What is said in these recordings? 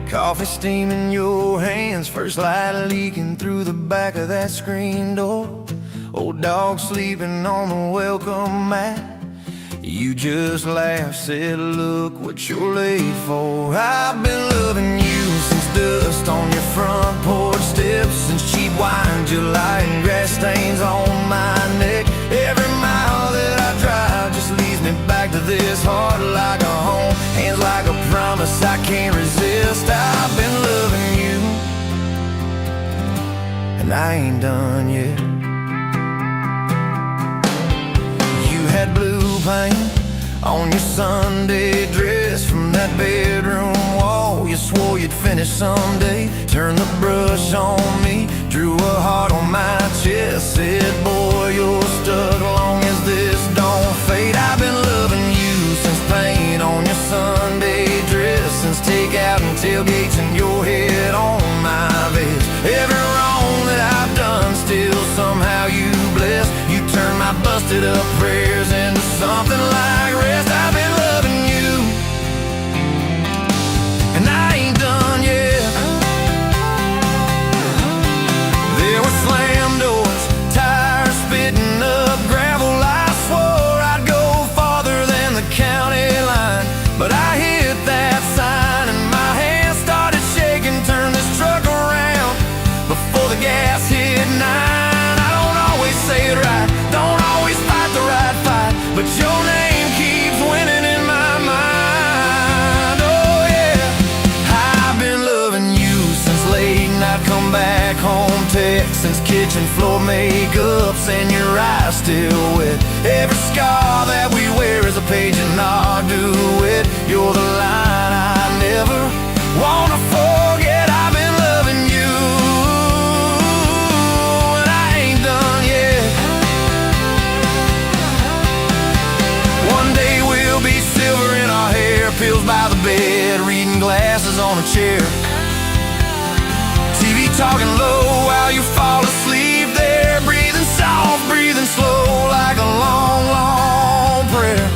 Coffee steam in your hands, first light leaking through the back of that screen door. Old dog sleeping on the welcome mat. You just laughed, said, look what you're late for. I've been loving you since dust on your front porch steps, since cheap wine, July, and grass stains on my neck. Every mile that I drive just leads me back to this heart like a home, hands like a promise I can't resist. I've been loving you, and I ain't done yet. You had blue paint on your Sunday dress from that bedroom wall. You swore you'd finish someday. Turned the brush on me, drew a heart on my chest, said, boy, you're stuck long as this don't fade. I've been loving you since paint on your Sunday dress, since takeout and tailgates and your head on my vest. Every wrong that I've done, still somehow you bless. You turn my busted up prayers into something like rest. I've been loving you, and I ain't done yet. There were slam doors, tires spitting up gravel. I swore I'd go farther than the county line, but I hit that sign and my hands started shaking. Turned this truck around before the gas hit 9. I don't always say it right, don't always fight the right fight, but your name keeps winning in my mind. Oh yeah, I've been loving you since late night come back home text, since kitchen floor makeups and your eyes still wet. Every scar that we wear is a page in our duet. You're the line I never wanna forget. I've been loving you, and I ain't done yet. One day we'll be silver in our hair, pills by the bed, reading glasses on a chair, TV talking low while you fall asleep there, breathing soft, breathing slow like a long, long prayer.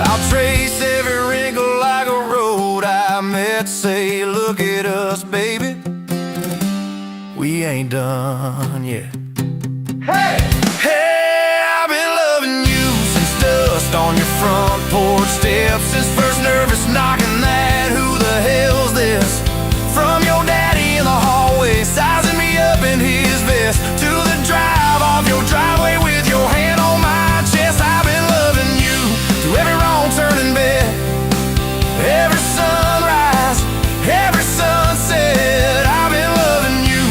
I'll trace every wrinkle like a road I met, say, look at us, baby, we ain't done yet. Hey! Hey, I've been loving you since dust on your front porch steps, since first nervous knocking that who the hell's this, from your daddy in the hallway sizing me up in his vest, to the drive off your driveway with your hand on my chest. I've been loving you through every wrong turn in bed, every sunrise, every sunset. I've been loving you,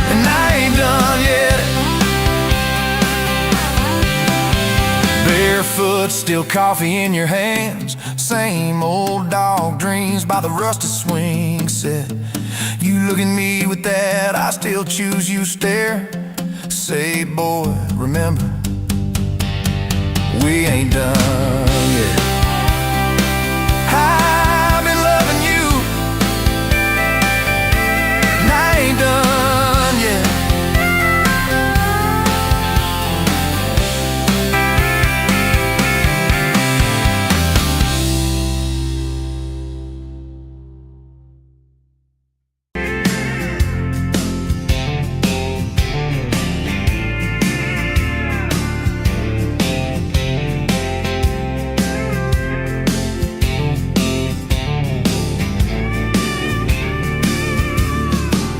and I ain't done yet. Barefoot, still coffee in your hands, same old dog dreams by the rusted swing set. You look at me with that I still choose you stare, say, boy, remember, we ain't done yet. I've been loving you, and I ain't done yet.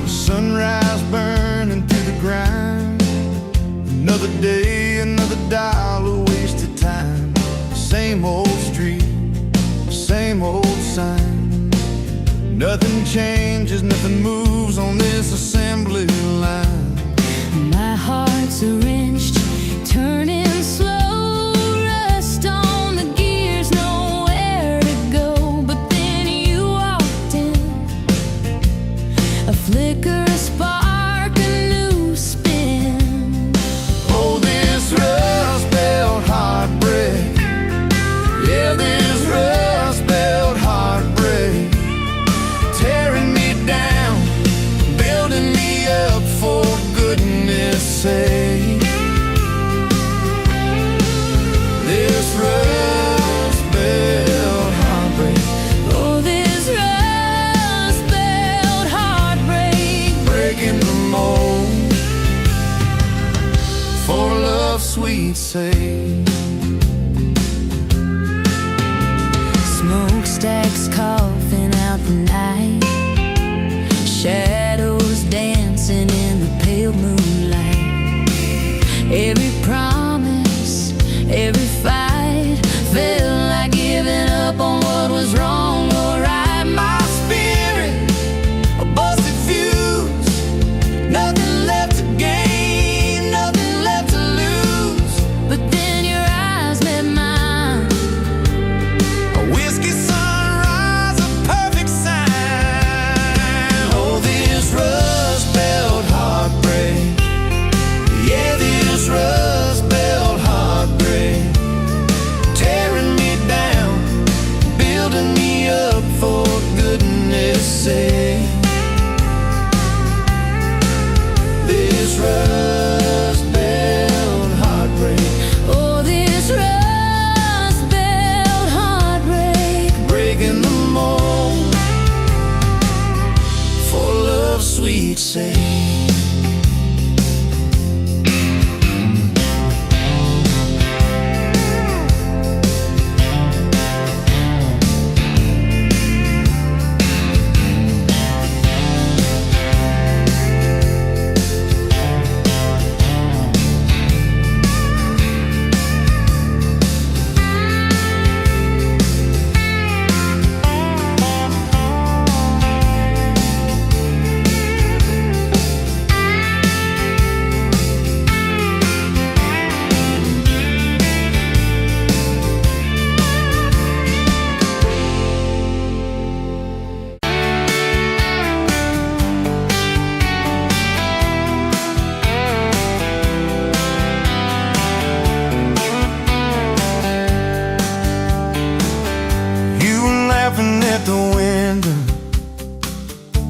Sunrise burning through the grind, another day, another dollar wasted time. Same old street, same old sign. Nothing changes, nothing moves on this assembly line. My heart's a wrenched, turning slow, rust on the gears, nowhere to go. But then you walked in, a flicker, a spark, a new spin. Oh, this rust belt heartbreak, yeah, this rust belt heartbreak, tearing me down, building me up, for goodness sake. smokestacks coughing out the night, shadows dancing in the pale moonlight. Every promise, every fight felt like giving up on what was wrong or right. My spirit, a busted fuse, nothing left to gain, nothing left to lose. But then your eyes met mine, A whiskey sunrise, a perfect sign. Oh, this rust belt heartbreak, yeah, this rust belt heartbreak, tearing me down, building me up, for goodness sake. This rust belt heartbreak, oh, this rust belt heartbreak. breaking the mold for love's sweet sake. At the window,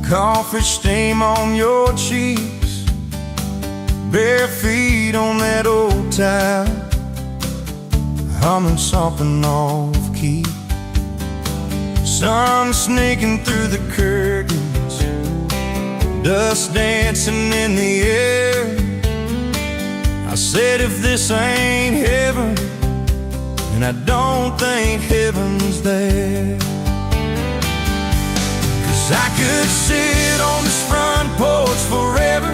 coffee stain on your cheeks, bare feet on that old tile, humming something off key. Sun sneaking through the curtains, dust dancing in the air. I said, if this ain't heaven, and I don't think heaven's there. I could sit on this front porch forever,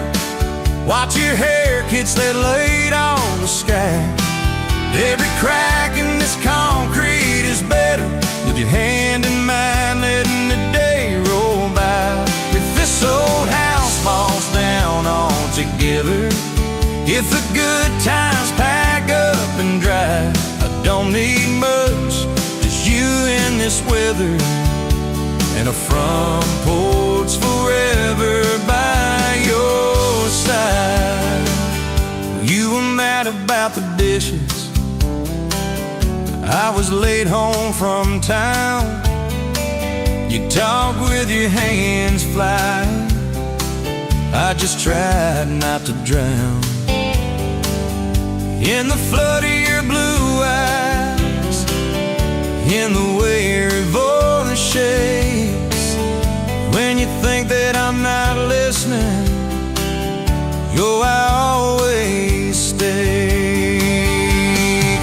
watch your hair catch that light on the sky. Every crack in this concrete is better with your hand in mine, letting the day roll by. If this old house falls down altogether, if the good times pack up and drive, I don't need much, just you in this weather, and a front porch forever by your side. You were mad about the dishes, I was late home from town. You talk with your hands flying, I just tried not to drown in the flood of your blue eyes, in the way your voice shakes when you think that I'm not listening. Yo, I always stay.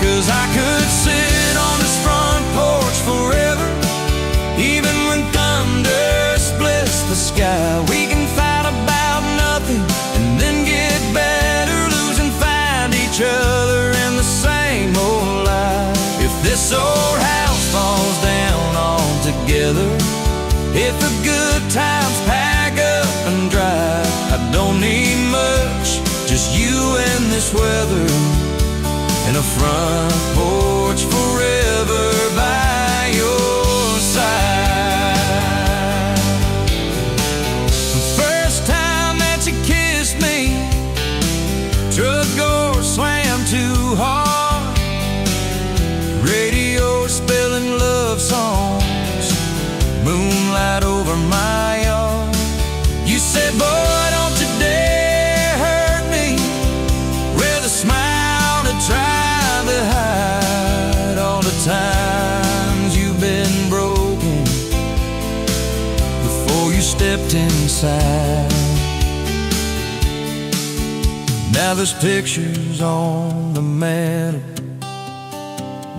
'Cause I could sit on this front porch forever, even when thunder splits the sky. We can fight about nothing and then get better, lose and find each other in the same old life. If this old house falls down altogether, if the good times pack up and drive, I don't need much, just you and this weather, and a front porch forever by your side. The first time that you kissed me, truck door slammed too hard, radio spelling love songs, moonlight over my yard. You said, boy, don't you dare hurt me, with a smile to try to hide all the times you've been broken before you stepped inside. Now there's pictures on the mantle,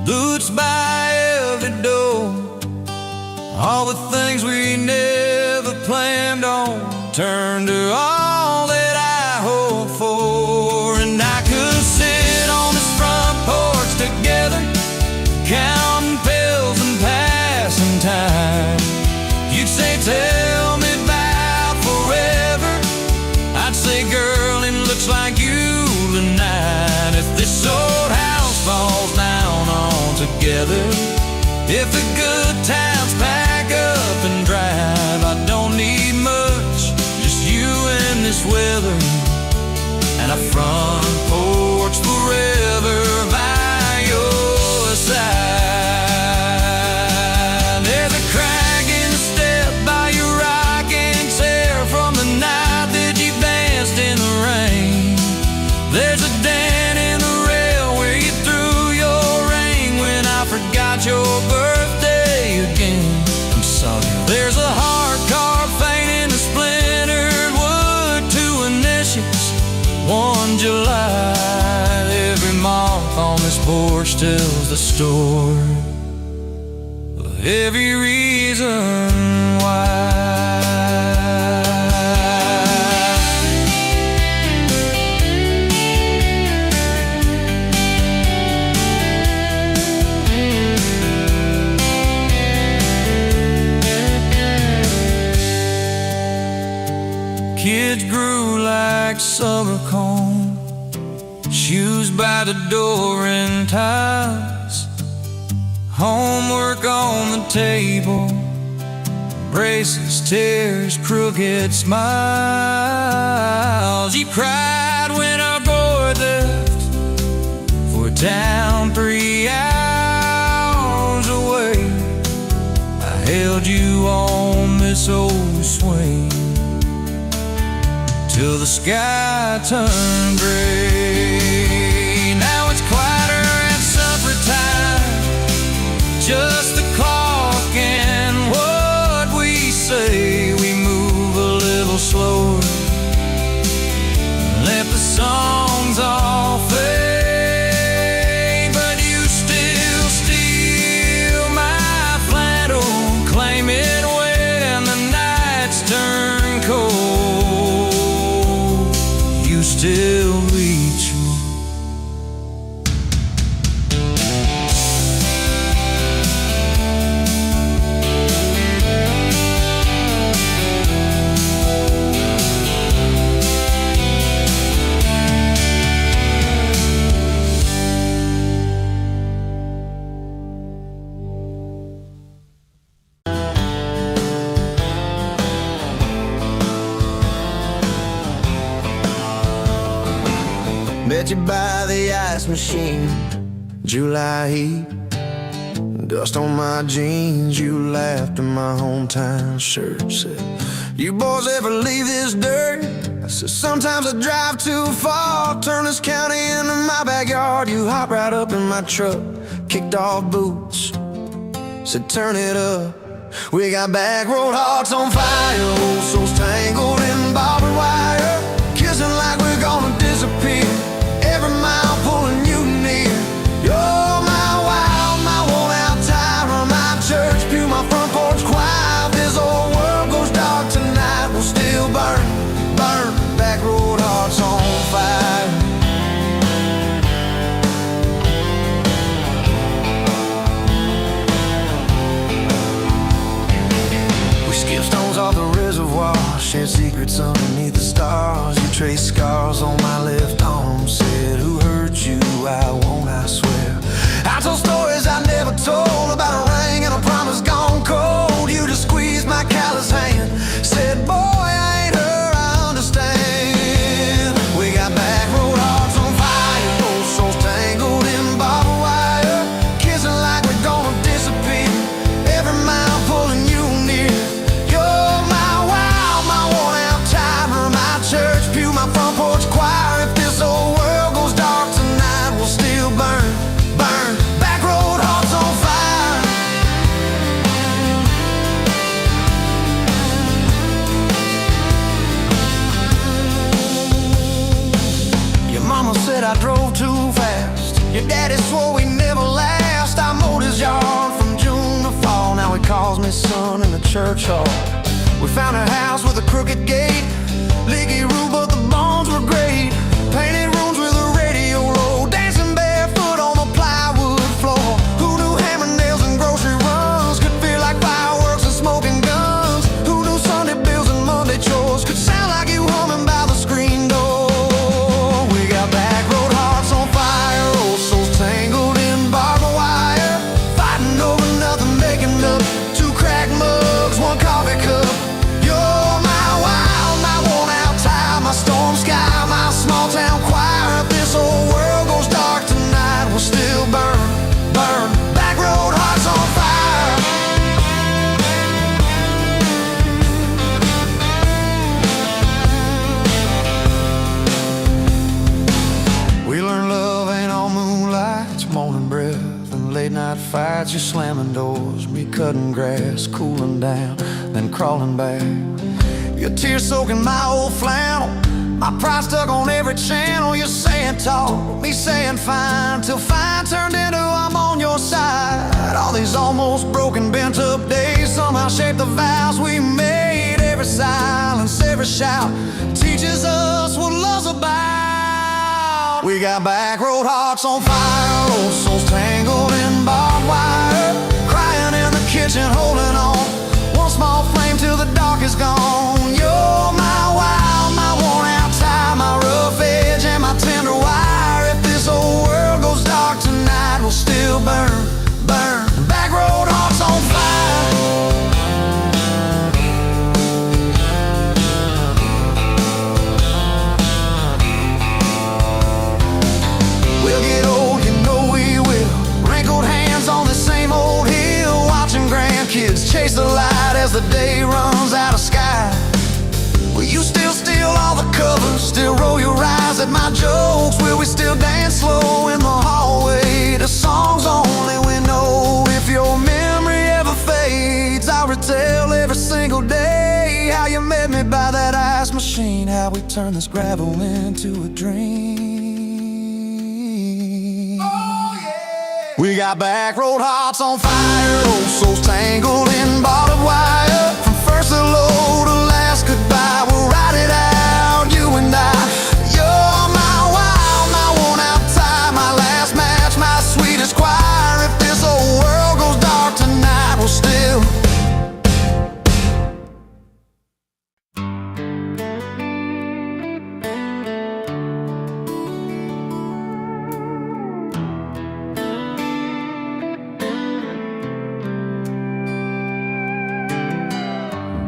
boots by every door, All the things we never planned on turned to all that I hoped for. And I could sit on this front porch together, counting pills and passing time. You'd say, tell me about forever. I'd say, girl, it looks like you tonight. If this old house falls down altogether, if the good times pack up and drive, I don't need much, just you and this weather, and a front porch forever by your side. There's a crack in the step by your rocking chair from the night that you danced in the rain. There's a dent in the rail where you threw your ring when I forgot your birthday again. I'm sorry. There's a hard carved fate in the splintered wood, two initials, 1 July. Every mark on this porch tells the story of every reason why. Kids grew like summer corn, shoes by the door and ties, homework on the table, braces, tears, crooked smiles. You cried when our boy left for a town 3 hours away. I held you on this old swing till the sky turned gray. Now it's quieter at supper time, just the clock and what we say. We move a little slower, let the songs all fade, but you still steal my flannel, claim it when the nights turn cold. Still reach me. Met you by the ice machine, July heat, dust on my jeans. You laughed in my hometown shirt, said, you boys ever leave this dirt? I said, sometimes I drive too far, turn this county into my backyard. You hopped right up in my truck, kicked off boots, said, turn it up. We got back road hearts on fire, old souls tangled in barbed wire, kissing like we're gonna disappear, every mile pulling you near. You're my wild, my worn-out tyrant, my church pew, my front porch choir. If this old world goes dark tonight, we'll still burn, burn, back road hearts on fire. We skip stones off the reservoir, shared secrets underneath the stars. You traced scars on my left arm, said, who hurt you? I won't, I swear. I told stories I never told about a ring and a promise gone cold. You just squeezed my callous hand, said, boy, I ain't her, I understand. We got back road hearts on fire, old souls tangled in barbed wire, kissing like we're gonna disappear, every mile pulling you near. You're my wild, my worn-out timer, my church pew, my front porch choir. If this old world goes dark tonight, we'll still burn, burn, back road hearts on fire. calls me son in the church hall. We found a house with a crooked gate, leaky roof, but the bones were great. Painted rooms with a radio low, dancing barefoot on the plywood floor. Who knew hammer nails and grocery runs could feel like fireworks and smoking guns? Who knew Sunday bills and Monday chores could sound like you humming by the screen door? We got back road hearts on fire, old souls tangled in barbed wire, fighting over nothing, making up two cracked mugs, one coffee cup. You're my wild, my worn out time, my storm sky, my small town choir. If this whole world goes dark tonight, we'll still burn, burn. Back road hearts on fire. We learned love ain't all moonlight, it's morning breath and late night fights. You're slamming doors, me cutting grass, cooling down, then crawling back. Your tears soaking my old flannel, my pride stuck on every channel. You're saying talk, me saying fine, till fine turned into I'm on your side. All these almost broken, bent up days somehow shaped the vows we made. Every silence, every shout teaches us what love's about. We got back road hearts on fire, old souls tangled in barbed wire, crying in the kitchen, holding on, one small flame till the dark is gone. You're my wild, my worn out time, my rough edge and my tender wire. If this whole world goes dark tonight, we'll still burn, burn. Back road hearts on fire. We'll get old, you know we will, wrinkled hands on the same old hill, watching grandkids chase the light as the day runs out of sky. Will you still steal all the covers, still roll your eyes at my jokes? Will we still dance slow in the hallway to songs only we know? If your memory ever fades, I'll retell every single day how you met me by that ice machine, how we turned this gravel into a dream. Oh, yeah. We got back road hearts on fire, old souls tangled in barbed wire. From first hello to last goodbye, we'll ride it out, you and I. You're my wild, my worn out time, my last match, my sweetest choir. If this whole world goes dark tonight, we'll still.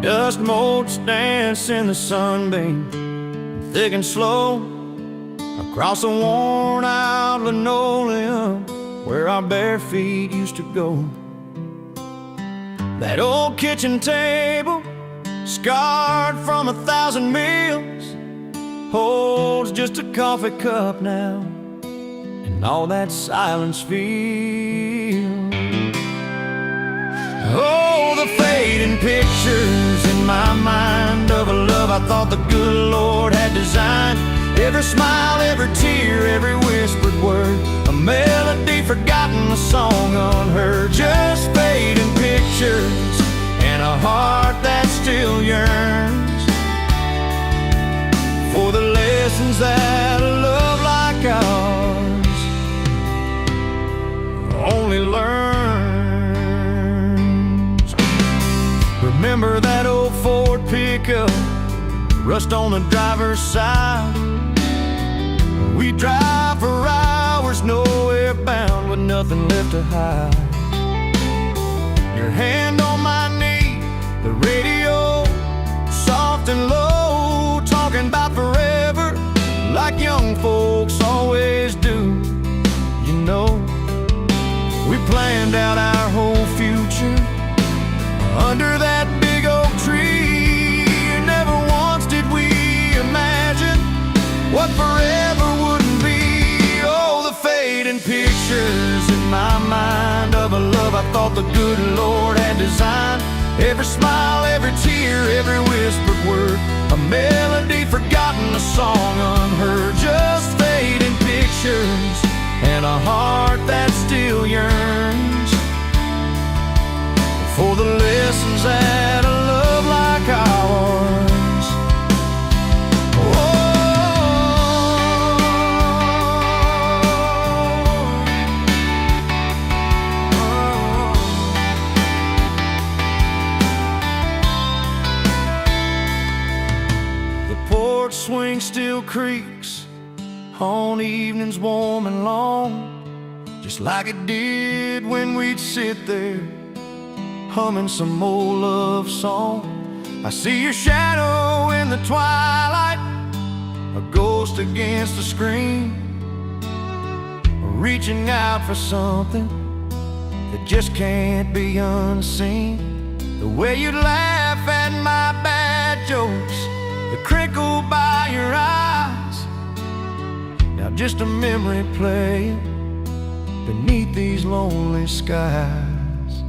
Dust motes dance in the sunbeam, thick and slow, across the worn out linoleum where our bare feet used to go. That old kitchen table, scarred from 1,000 meals, holds just a coffee cup now, and all that silence feels. Oh, the fading pictures in my mind of a love I thought the good Lord had designed. Every smile, every tear, every whispered word, a melody forgotten, a song unheard. Just fading pictures and a heart that still yearns for the lessons that a love like ours only learns. Remember that old Ford pickup, rust on the driver's side. We drive for hours, nowhere bound, with nothing left to hide. Your hand on my knee, the radio soft and low, talking about forever like young folks always do. You know, we planned out our whole future under that big oak tree. Never once did we imagine what forever wouldn't be. Oh, the fading pictures in my mind of a love I thought the good Lord had designed. Every smile, every tear, every whispered word, a melody forgotten, a song unheard. Just fading pictures and a heart that still yearns for the swing still creaks on evenings warm and long, just like it did when we'd sit there humming some old love song. I see your shadow in the twilight, a ghost against the screen, reaching out for something that just can't be unseen. The way you'd laugh at my bad jokes, the crinkle by your eyes, now just a memory playing beneath these lonely skies.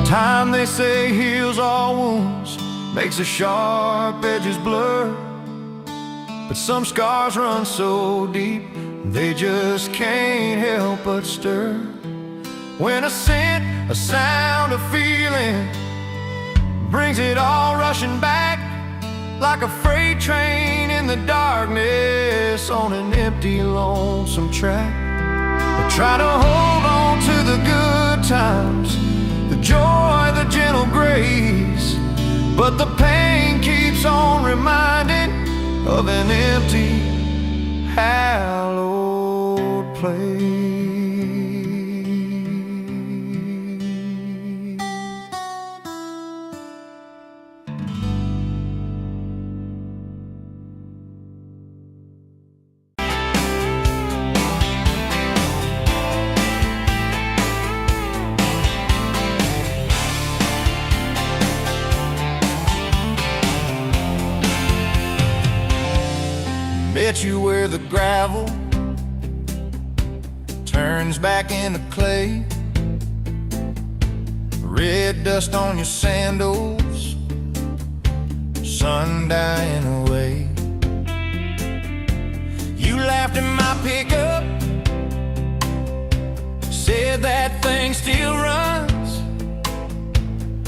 Time, they say, heals all wounds, makes the sharp edges blur, but some scars run so deep they just can't help but stir. When a scent, a sound, a feeling brings it all rushing back, like a freight train in the darkness on an empty, lonesome track. I try to hold on to the good times, the joy, the gentle grace, but the pain keeps on reminding of an empty, hallowed place. Bet you where the gravel turns back into clay, red dust on your sandals, sun dying away. You laughed in my pickup, said that thing still runs.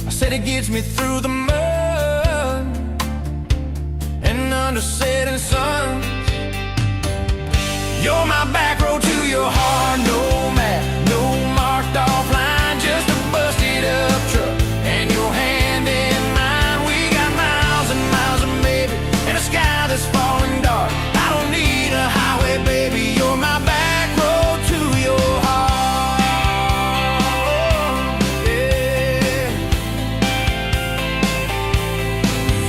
I said it gets me through the mud and under setting sun. You're my back road to your heart, no map, no marked off line, just a busted up truck and your hand in mine. We got miles and miles of maybe, and a sky that's falling dark. I don't need a highway, baby, you're my back road to your heart, yeah.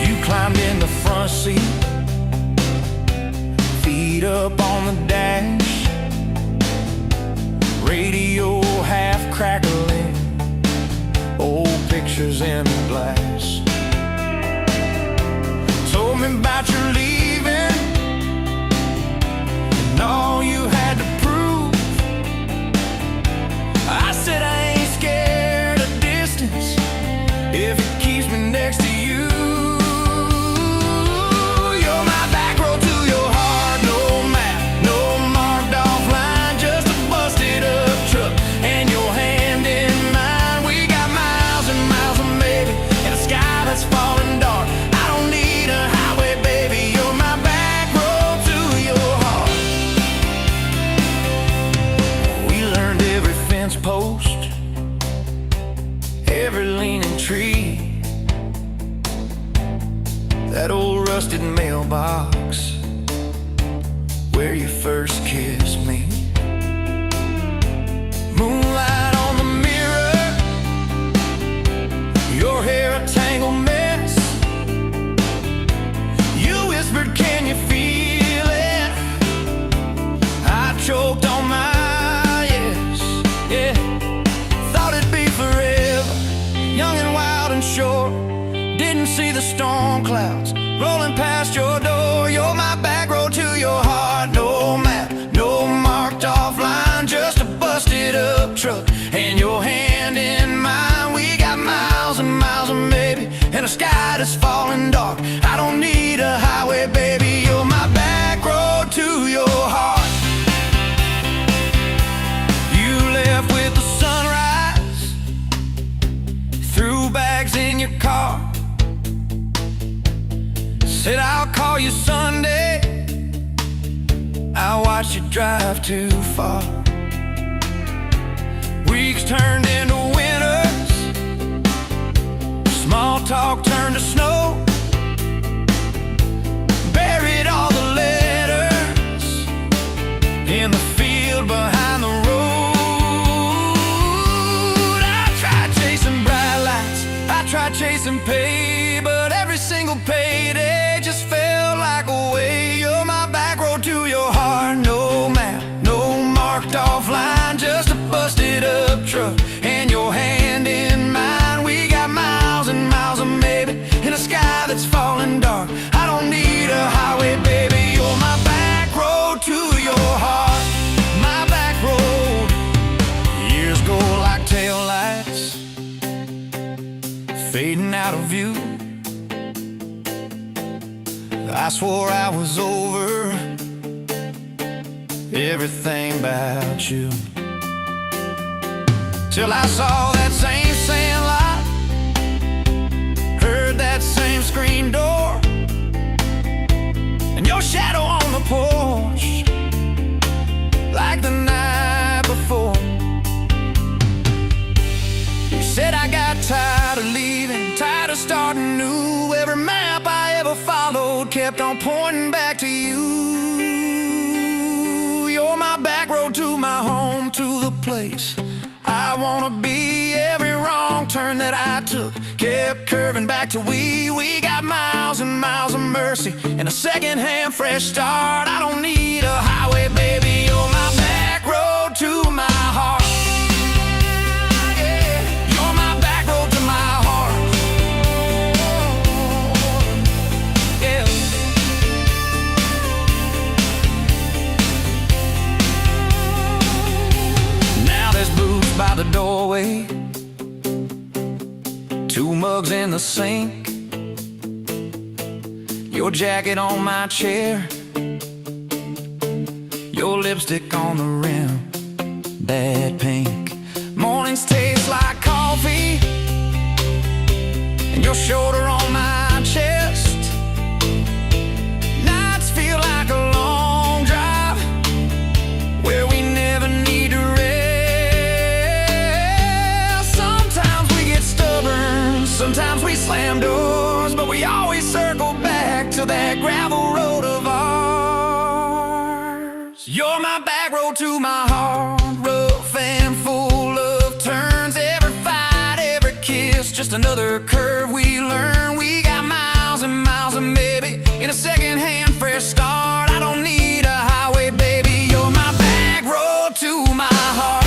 You climbed in the front seat, feet up on the dash, radio half crackling, old pictures in the glass. Told me about your leaving and all you had to prove. I said I ain't scared of distance if it keeps me next to you. Post, every leaning tree, that old rusted mailbox where you first kissed me. Moonlight on the mirror, your hair a tangled mess. You whispered, can you feel it? I choked on my shore, didn't see the storm clouds rolling past your door. You're my back road to your heart, no map, no marked off line, just a busted up truck and your hand in mine. We got miles and miles of maybe, and a sky that's falling dark. I don't need a highway, baby, you're my back road to your heart. You left with the sunrise, threw bags in your car, said I'll call you Sunday. I watched you drive too far. Weeks turned into winters, small talk turned to snow. chasing pay, but every single payday just felt like a way. You're my back road to your heart. No map, no marked off line, just a busted up truck and your hand in mine. We got miles and miles of maybe in a sky that's falling dark. I don't need a highway, baby. You're my back road to your heart. My back road. Years go like taillights, fading out of view. I swore I was over everything about you, till I saw that same sand lot, heard that same screen door, and your shadow on the porch, like the night before. You said I got tired of leaving, tired of starting new. Every map I ever followed kept on pointing back to you. You're my back road to my home, to the place I wanna be. Every wrong turn that I took kept curving back to we got miles and miles of mercy and a second-hand fresh start. I don't need a highway, baby. You're my back road to my heart. By the doorway, 2 mugs in the sink, your jacket on my chair, your lipstick on the rim, that pink. Mornings taste like coffee, and your shoulder on my chest. Nights feel like a long drive, where we never need to rest. Sometimes we slam doors, but we always circle back to that gravel road of ours. You're my back road to my heart, rough and full of turns. Every fight, every kiss, just another curve we learn. We got miles and miles of maybe in a second-hand fresh start. I don't need a highway, baby. You're my back road to my heart.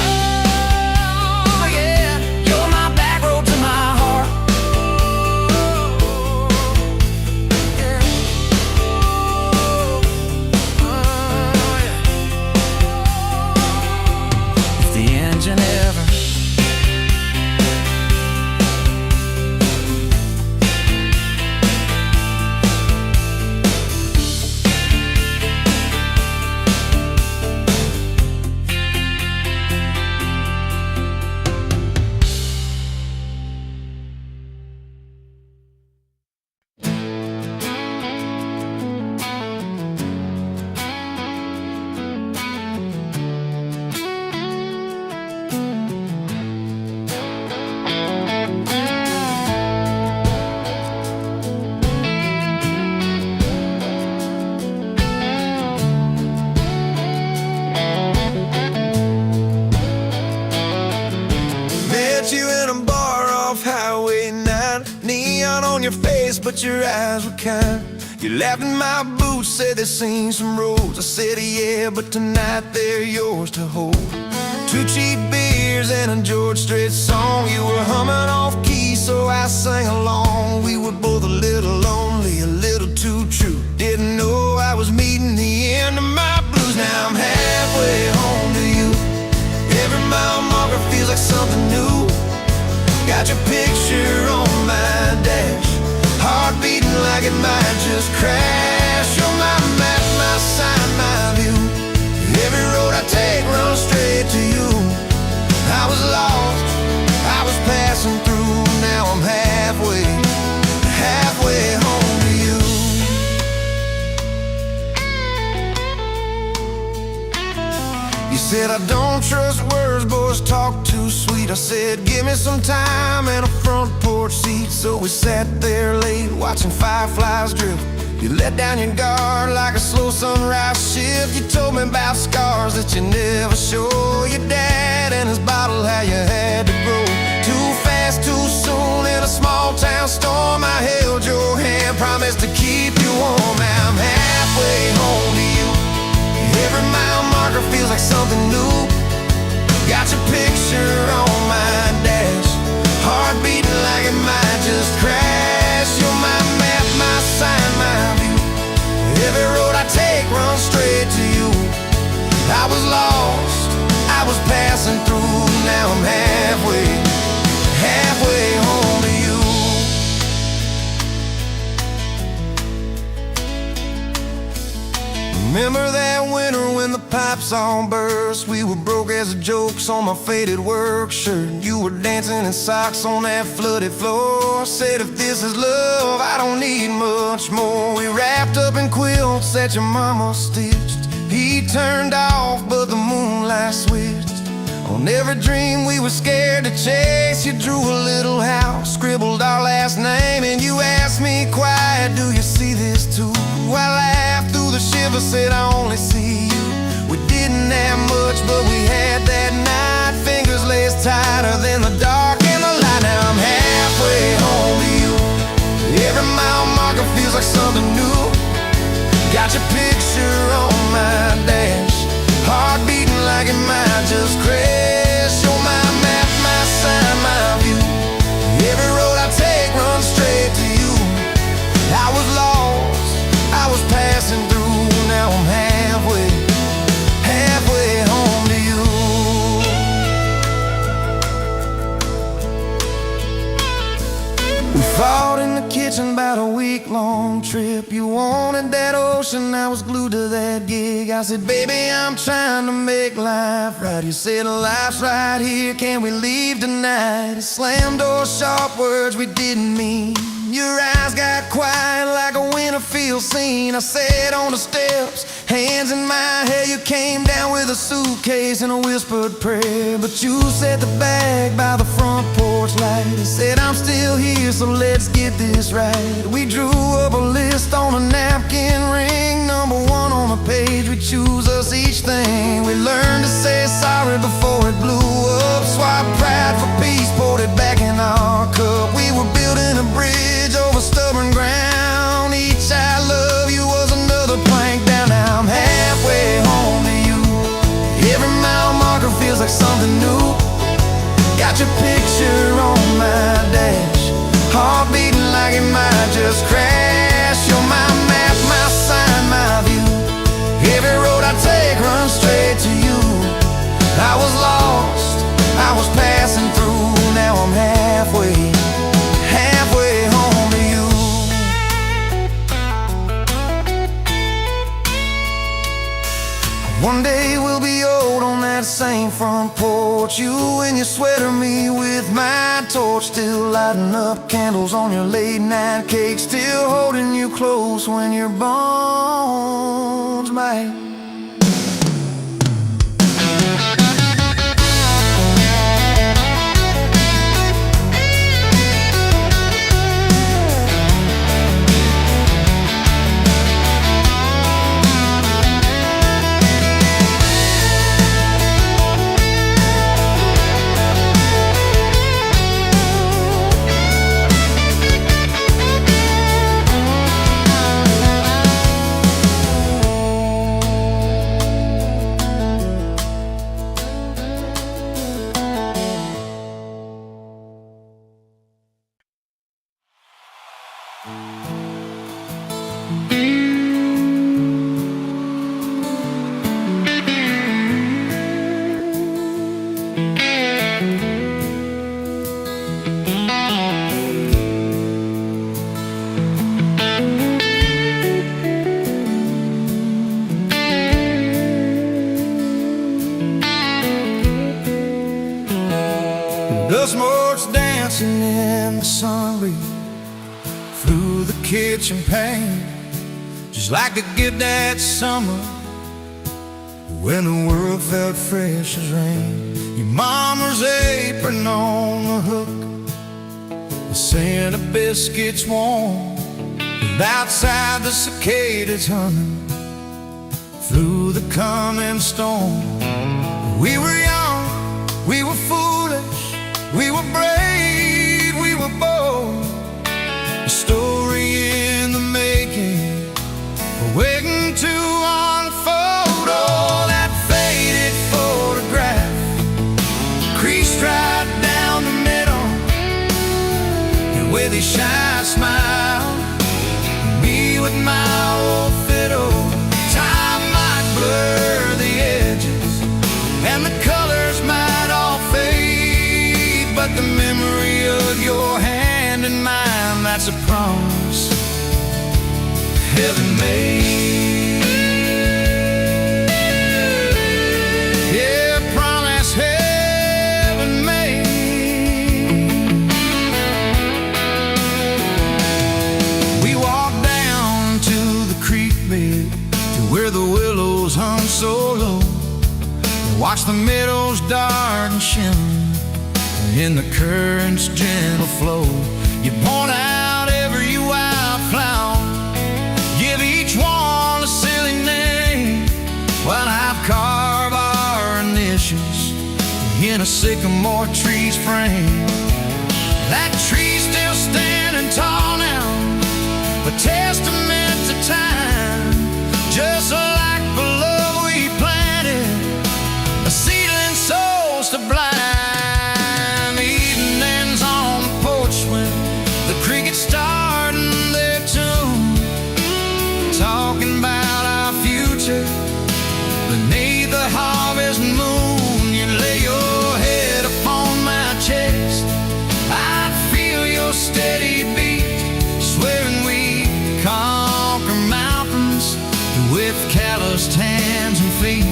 Your face, but your eyes were kind. You laughed in my boots, said they've seen some roads. I said yeah, but tonight they're yours to hold. 2 cheap beers and a George Strait song. You were humming off key, so I sang along. We were both a little lonely, a little too true. Didn't know I was meeting the end of my blues. Now I'm halfway home to you. Every mile marker feels like something new. Got your picture on my dash, heart beating like it might just crash. You're my map, my sign, my view. Every road I take runs straight to you. I was lost, I was passing through. Now I'm halfway home to you. You said I don't trust words, boys talk too sweet. I said give me some time and a front porch seat. So we sat there late watching fireflies drift. You let down your guard like a slow sunrise shift. You told me about scars that you never show. Your dad and his bottle, how you had to grow too fast, too soon in a small town pipes on burst. We were broke as the jokes on my faded work shirt. You were dancing in socks on that flooded floor. Said if this is love, I don't need much more. We wrapped up in quilts that your mama stitched. He turned off, but the moonlight switched. On every dream we were scared to chase, you drew a little house, scribbled our last name, and you asked me quiet, do you see this too? I laughed through the shiver, said I only see you. We didn't have much, but we had that night. Fingers laced tighter than the dark and the light. Now I'm halfway home to you. Every mile marker feels like something new. Got your picture on my dash, heart beating like it might just crash. You're my map, my sign, my view. Every road I take runs straight to you. I was lost, I was passing through. Now I'm halfway home to you. We fought in the kitchen about a week-long trip. You wanted that ocean, I was glued to that gig. I said, baby, I'm trying to make life right. You said, life's right here, can we leave tonight? Slam door, sharp words we didn't mean. Your eyes got quiet like a Winterfield scene. I sat on the steps, hands in my hair. You came down with a suitcase and a whispered prayer. But you set the bag by the front porch light and said, I'm still here, so let's get this right. We drew up a list on a napkin ring, number one on the page. We choose us each thing. We learned to say sorry before it blew up. Swap pride for peace, poured it back in our cup. We were building a bridge over stubborn ground. Each I love you was another plank down. Now I'm halfway home to you. Every mile marker feels like something new. Got your picture on my dash, heart beating like it might just crash. You're my map, my sign, my view. Every road I take runs straight to you. I was lost, I was passing through. Now I'm halfway home to you. One day we'll be old on that same front porch. You in your sweater, me with my torch. Still lighting up candles on your late night cake. Still holding you close when your bones might. Dust motes dancing in the sun breeze through the kitchen pane, just like the gift that summer when the world felt fresh as rain. Your mama's apron on the hook, the scent of biscuits warm, and outside the cicadas humming through the coming storm. We were young, we were foolish, we were brave, we were bold. A story in the making, waiting to unfold. Oh, that faded photograph, creased right down the middle, and with his shy smile, me with my old fiddle. Time might blur the edges, and the colors might all fade, but the memory of your hand in mine, that's a promise heaven made. in the current's gentle flow. You point out every wild flower, give each one a silly name, while I carve our initials in a sycamore tree's frame. That tree's still standing tall now, a testament to time, just like the love we planted, a seedling souls to blind. Evenings on the porch when the crickets starting their tune, talking about our future beneath the harvest moon. You lay your head upon my chest, I feel your steady beat, swearing we conquer mountains with calloused hands and feet.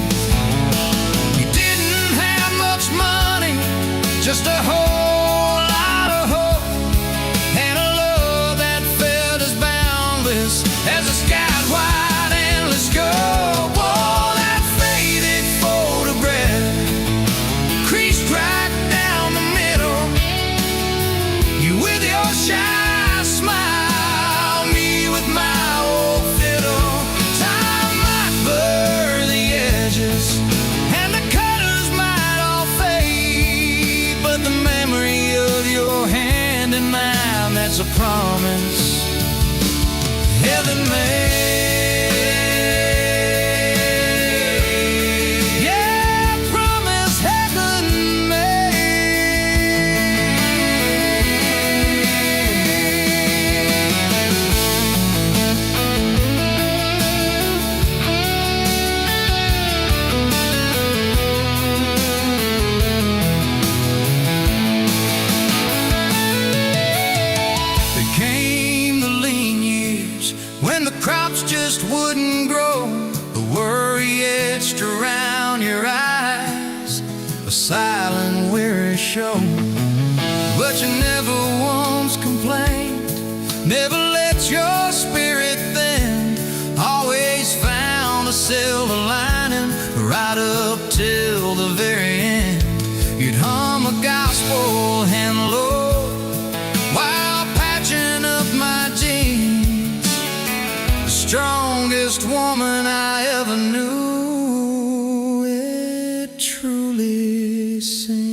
You didn't have much money, just a whole lot of hope, and a love that felt as boundless as the sky's wide endless scope. Oh, that faded photograph creased right down the middle, you with your shy smile, me with my old fiddle. Time might blur the edges and the colors might all fade, but the memory of your hand in mine, that's a promise heaven made. Yeah, promise heaven made. There came the lean years when the crops just wouldn't grow, the worry etched around your eyes, a silent weary show. But you never once complained, never let your spirit thin, always found a silver lining right up till the very end. You'd hum a gospel and low while patching up my jeans, the strongest woman I ever knew, it truly seems.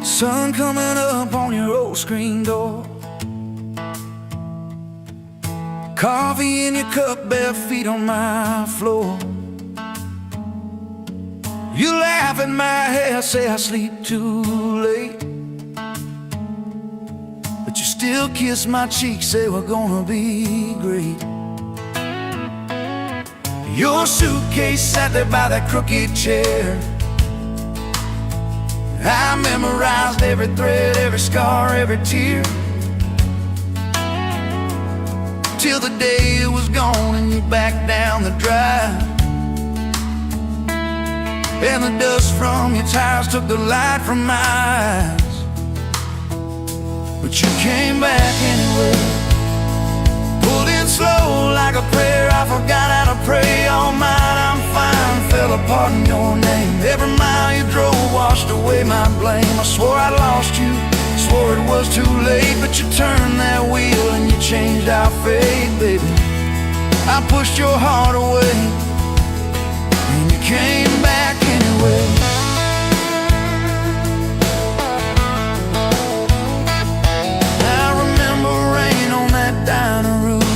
Sun coming up on your old screen door, coffee in your cup, bare feet on my floor. You laugh at my hair, say I sleep too late, but you still kiss my cheek, say we're gonna be great. Your suitcase sat there by that crooked chair, I memorized every thread, every scar, every tear, till the day it was gone and you backed down the drive, and the dust from your tires took the light from my eyes. But you came back anyway, pulled in slow like a prayer. I forgot how to pray all night. I'm fine, fell apart in your name. Every mile you drove washed away my blame. I swore I'd lost you, swore it was too late, but you turned that wheel and you changed our fate, baby. I pushed your heart away and you came back anyway. I remember rain on that dining room.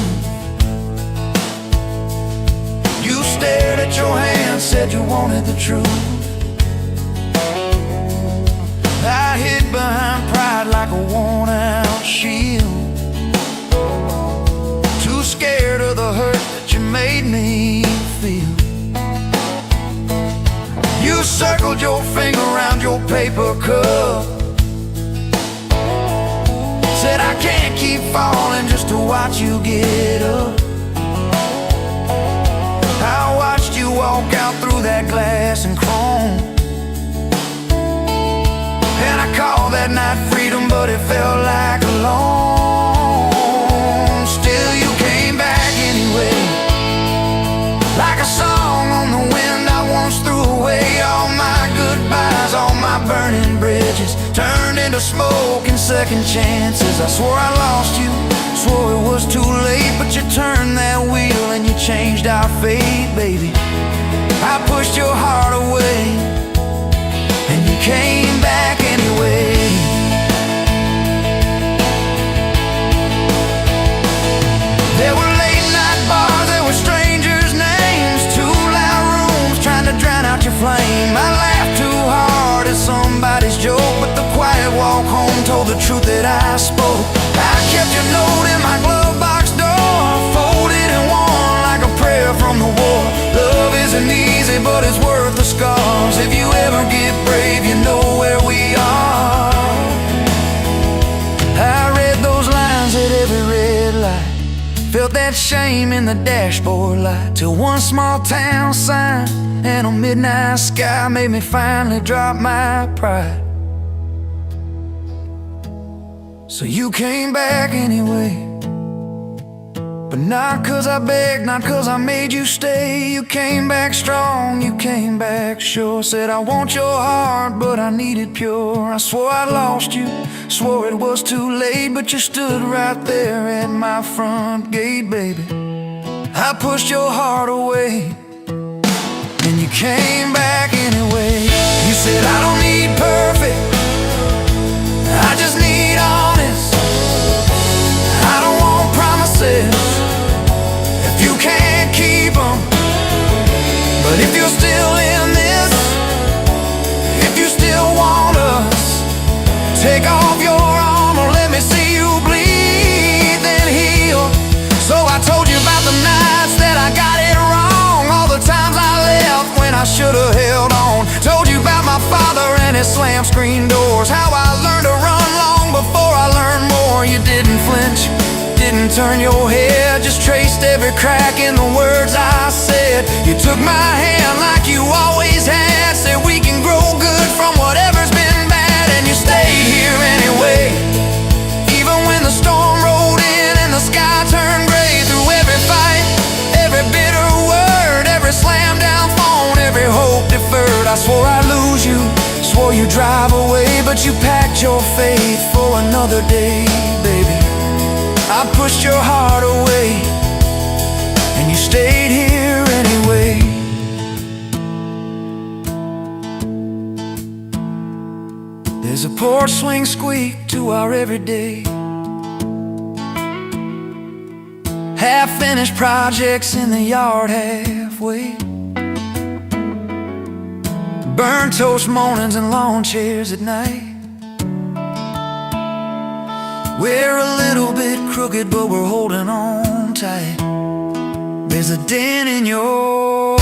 You stared at your hand, said you wanted the truth. I hid behind pride like a worn out shield, too scared of the made me feel. You circled your finger around your paper cup, said I can't keep falling just to watch you get up. I watched you walk out through that glass and chrome, and I called that night freedom, but it felt like alone. Still you came back anyway, like a song on the wind I once threw away. All my goodbyes, all my burning bridges turned into smoke and second chances. I swore I lost you, swore it was too late, but you turned that wheel and you changed our fate, baby. I pushed your heart away, and you came back anyway. There were late night bars, there were strangers' names, too loud rooms trying to drown out your flame. I laughed too hard at somebody's joke, but the quiet walk home told the truth that I spoke. I kept your note in my glove box door, folded and worn like a prayer from the war. Love isn't easy, but it's worth the scars. If you ever get brave, you know where we are. I read those lines at every red light, felt that shame in the dashboard light, till one small town sign and a midnight sky made me finally drop my pride. So you came back anyway, but not 'cause I begged, not 'cause I made you stay. You came back strong, you came back sure. Said I want your heart, but I need it pure. I swore I lost you, swore it was too late, but you stood right there at my front gate, baby. I pushed your heart away, and you came back anyway. You said I don't need perfect, I just need honest. I don't want promises if you can't keep them. But if you're still in this, if you still want us, take off your armor, let me see you bleed, then heal. So I told you about the nights that I got it wrong, all the times I left when I should've held on. Told you about my father and his slam screen doors, how I learned to run long before I learned more. You didn't flinch, didn't turn your head, just traced every crack in the words I said. You took my hand like you always had, said we can grow good from whatever's been bad, and you stayed here anyway. Even when the storm rolled in and the sky turned gray, through every fight, every bitter word, every slam down phone, every hope deferred. I swore I'd lose you, swore you'd drive away, but you packed your faith for another day, baby. I pushed your heart away, and you stayed here anyway. There's a porch swing squeak to our everyday, half-finished projects in the yard halfway, burnt toast mornings and lawn chairs at night. We're a little bit crooked, but we're holding on tight. There's a dent in your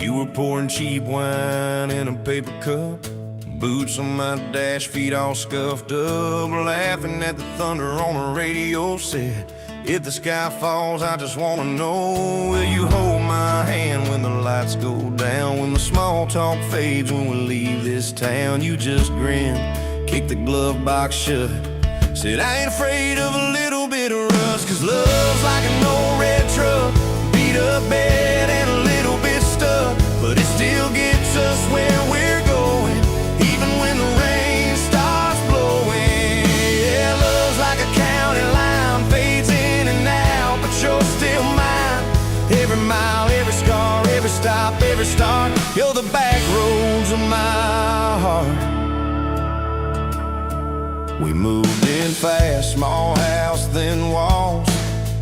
You were pouring cheap wine in a paper cup, boots on my dash, feet all scuffed up, laughing at the thunder on the radio. Said, if the sky falls, I just wanna know, will you hold my hand when the lights go down, when the small talk fades, when we leave this town? You just grinned, kicked the glove box shut, said, I ain't afraid of a little bit of rust, 'cause love's like an old red We moved in fast, small house, thin walls,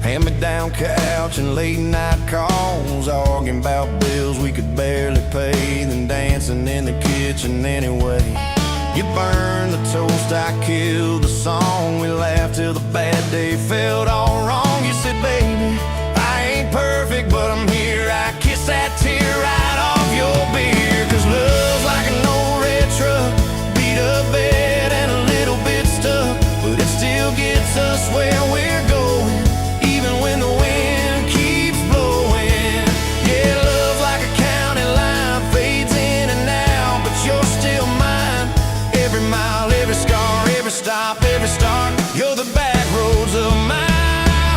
hand-me-down couch and late-night calls, arguing about bills we could barely pay, then dancing in the kitchen anyway. You burned the toast, I killed the song. We laughed till the bad day felt all wrong. You said, baby, I ain't perfect, but I'm here. I kiss that tear right off your beer. Cause love's like an old red truck, beat up bed and a little bit stuck, but it still gets us where we're going, even when the wind keeps blowing. Yeah, love's like a county line, fades in and out, but you're still mine. Every mile, every scar, every stop, every start, you're the back roads of my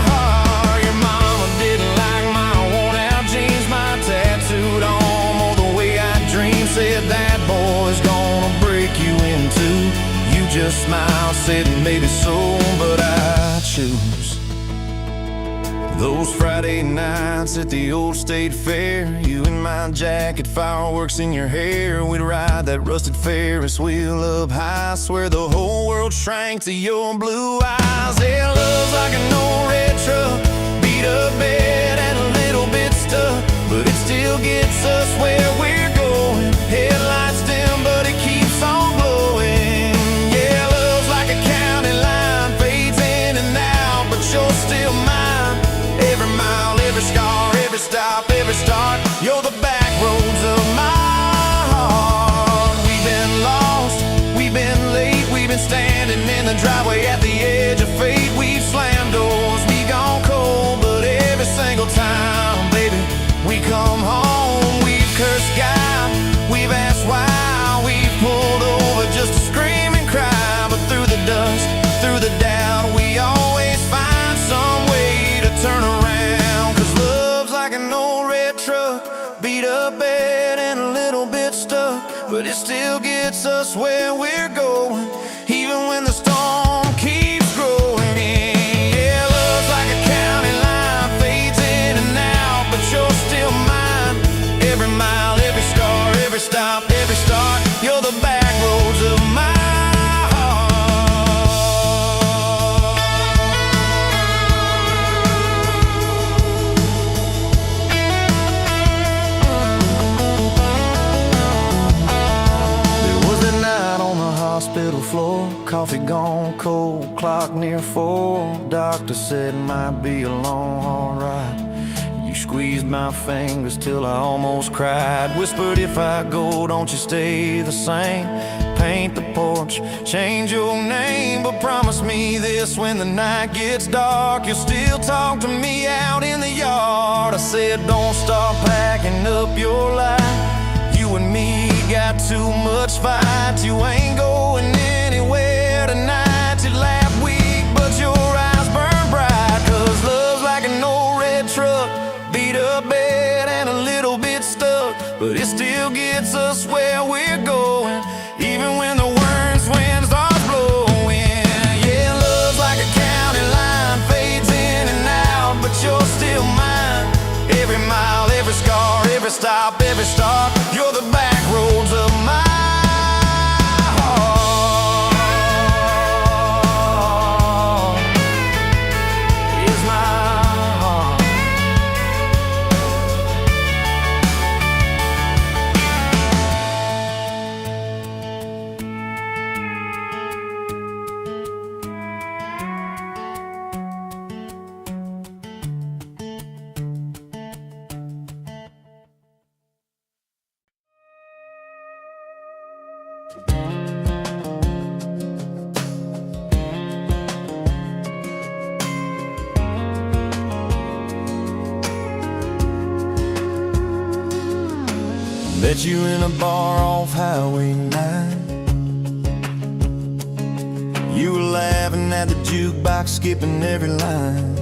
heart. Your mama didn't like my worn-out jeans, my tattooed arm, or the way I dream. Said that boy's gonna break you in two. You just smiled, said maybe so, but I choose those Friday nights at the old state fair. You in my jacket, fireworks in your hair. We'd ride that rusted Ferris wheel up high. Swear the whole world shrank to your blue eyes. Yeah, love's like an old red truck, beat up bed and a little bit stuck, but it still gets us where we're going. Headlights dim, but it keeps on glowing. Yeah, love's like a county line, fades in and out, but you're still mine. Every mile, every scar, every stop, every start, you're the back roads of my heart. We've been lost, we've been late, we've been standing in the driveway at the edge of fate. We've slammed doors, we gone cold, but every single time, baby, we come home. We've cursed God, we've asked why, we've pulled over just to scream and cry, but through the dust, through the doubt, we always find some way to turn around. Cause love's like an old red truck, beat up bed and a little bit stuck, but it still gets us where we're going, even when the storm keeps growing. Yeah, love's like a county line, fades in and out, but you're still mine. Every mile, every scar, every stop, every start, you're the back roads of my heart. Hospital floor, coffee gone cold, clock near 4. Doctor said might be a long haul ride. You squeezed my fingers till I almost cried. Whispered, if I go, don't you stay the same. Paint the porch, change your name, but promise me this: when the night gets dark, you'll still talk to me out in the yard. I said, don't start packing up your life. You and me got too much fight. You ain't going anywhere tonight. You laugh weak, but your eyes burn bright. Cause love's like an old red truck, beat up bed and a little bit stuck, but it still gets us where we're going, even when the worst wind starts blowing. Yeah, love's like a county line, fades in and out, but you're still mine. Every mile, every scar, every stop, every start, you're the back roads of my heart. Is my heart. Met you in a bar off Highway 9. You were laughing at the jukebox, skipping every line.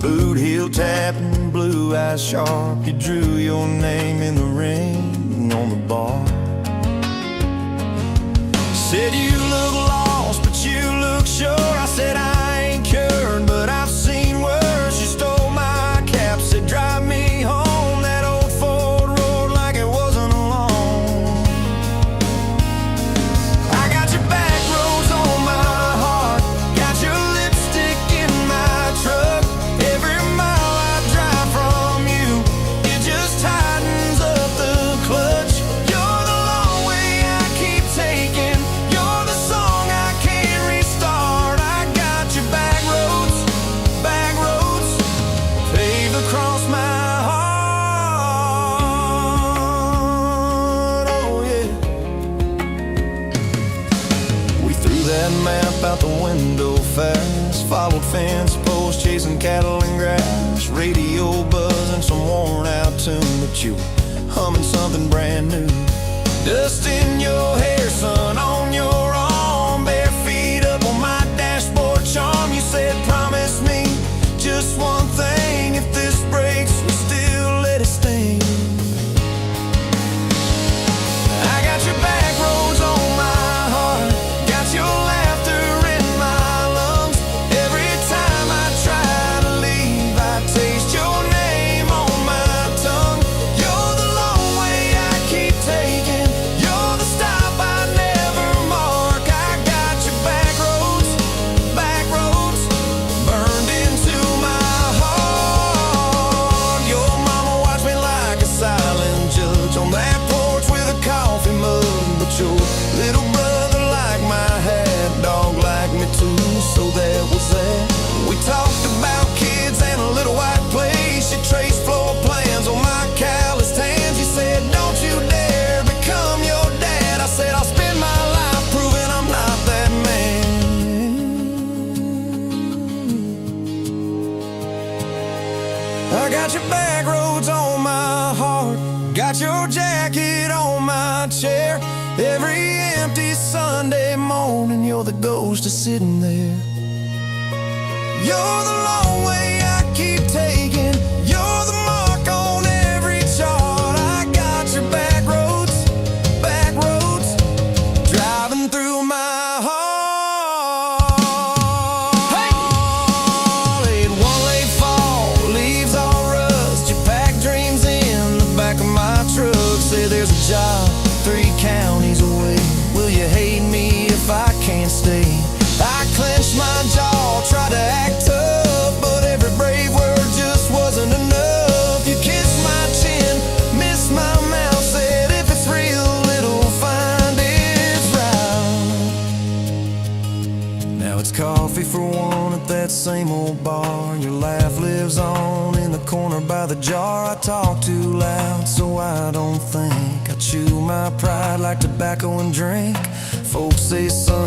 Boot heel tapping, blue eyes sharp. You drew your name in the ring on the bar. Said you look lost, but you look sure. I said I ain't cured, but I've seen worse. You stole my cap, said drive me home. I grazing cattle and grass, radio buzzing some worn out tune, but you were humming something brand new. Dust in your hair, sun on your arm, bare feet up on my dashboard charm. You said, promise me just one thing, if this breaks, we still let it sting. I got your back roads on my heart, got your laughter in my lungs. Every time I try to leave, I taste your name on my tongue. You're the long way I keep taking, you're the stop I never mark. I got your back roads burned into my heart. Your mama watched me like a silent judge on that porch with a coffee mug, but your little brother liked my hat, dog liked me too, so that was that. We talked about kids and a little white place. You traced floor plans on my calloused hands. You said, don't you dare become your dad. I said, I'll spend my life proving I'm not that man. I got your back roads on my heart, got your jacket on my chair. Every empty Sunday morning, you're the ghost of sitting there. You're the long way I keep taking, you're the mark on every chart. I got your back roads driving through my heart. Hey! One late fall, leaves all rust. You pack dreams in the back of my truck. Say there's a job 3 counties away. Will you hate me if I can't stay? I clenched my jaw, tried to act tough, but every brave word just wasn't enough. You kissed my chin, missed my mouth, said if it's real, it'll find its route. Now it's coffee for one at that same old bar. Your laugh lives on in the corner by the jar. I talk too loud, so I don't think. I chew my pride like tobacco and drink. Folks say, son,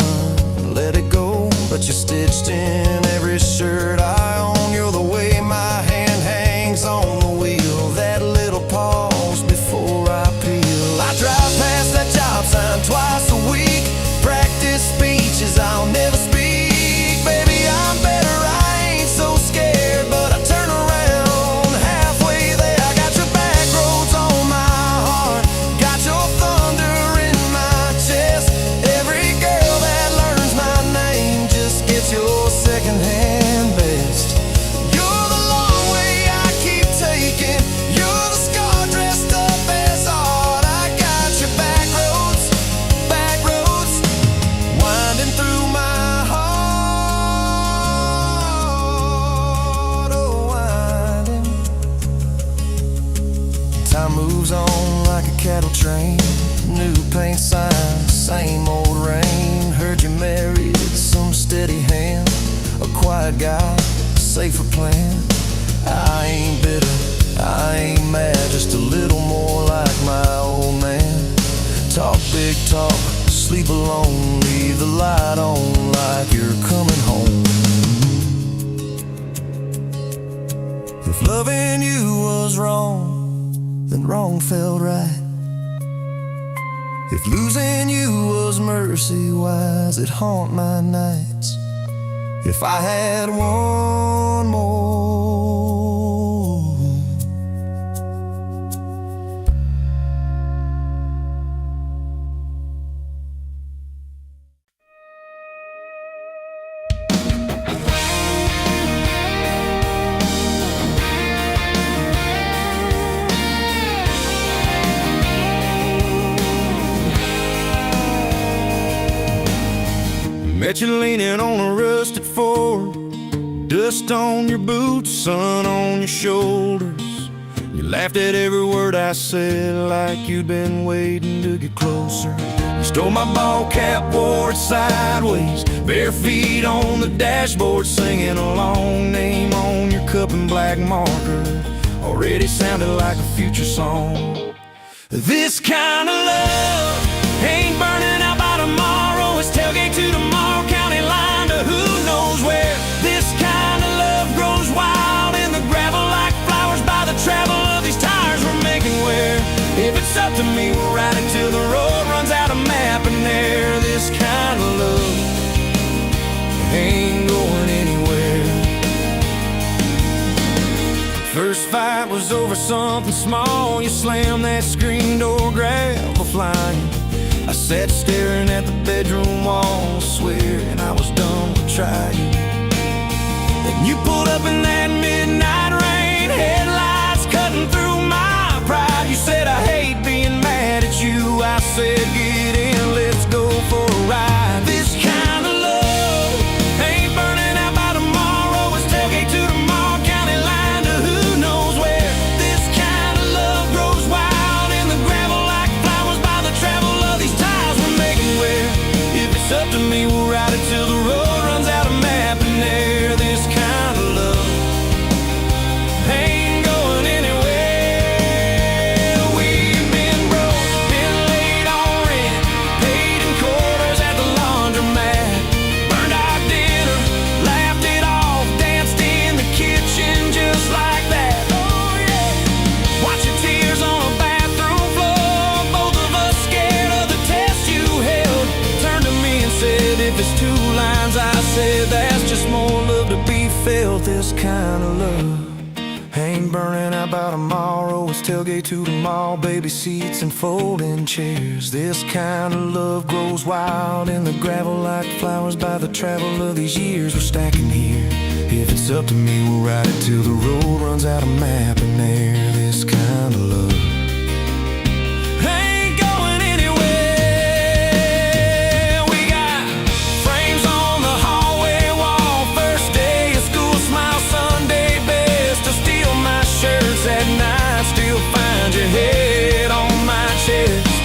let it go, but you're stitched in every shirt I own. You're the way my hand hangs on the wheel, that little pause before I peel. I drive past that job sign twice a week, practice speeches I'll never speak. Baby, I'm better, I ain't so scared, but I turn around halfway there. I got your back roads on my heart, got your thunder in my chest. Every girl that learns my name just gets your secondhand best. You're the long way I keep taking, you're the scar dressed up as art. I got your back roads winding through my heart, oh winding. Time moves on like a cattle train, new paint signs, same old rain. Heard you married some steady hand, a quiet guy, safer plan. I ain't bitter, I ain't mad, just a little more like my old man. Talk big talk, sleep alone, leave the light on like you're coming home. If loving you was wrong, then wrong felt right. If losing you was mercy, why's it haunt my nights? If I had one more, met you leaning on a rusted Ford, dust on your boots, sun on your shoulders. You laughed at every word I said like you'd been waiting to get closer. You stole my ball cap, wore it sideways, bare feet on the dashboard, singing a long name on your cup in black marker. Already sounded like a future song. This kind of love ain't burning out by tomorrow. It's tailgate to tomorrow, county line to who knows where. This kind of love grows first fight was over something small. You slammed that screen door, gravel flying. I sat staring at the bedroom wall, swearing I was done with trying. Then you pulled up in that midnight rain, headlights cutting through my pride. You said, I hate being mad at you. I said, get in, let's go for a ride. This kind of love ain't burning out by tomorrow. It's tailgate to the mall, county line to who knows where. This kind of love grows wild in the gravel like flowers by the travel of these ties we're making. Where if it's up to me, we'll ride it till the road runs out of map and air. This kind of love ain't going anywhere. We've been broke, been late on rent, paid in quarters at the laundromat, burned our dinner, laughed it off, danced in the kitchen just like that. Oh yeah, watch your tears on a bathroom floor, both of us scared of the test you held. Turned to me and said, if it's two lines, I said, that's just more love to be felt. This kind of love ain't burning out by tomorrow. It's tailgate to the mall, baby seats and folding chairs. This kind of love grows wild in the gravel like flowers by the travel of these years we're stacking here. If it's up to me, we'll ride it till the road runs out of map and air. This kind of love ain't going anywhere. We got frames on the hallway wall, first day of school, smile Sunday best. To steal my shirts at night, still find your head on my chest.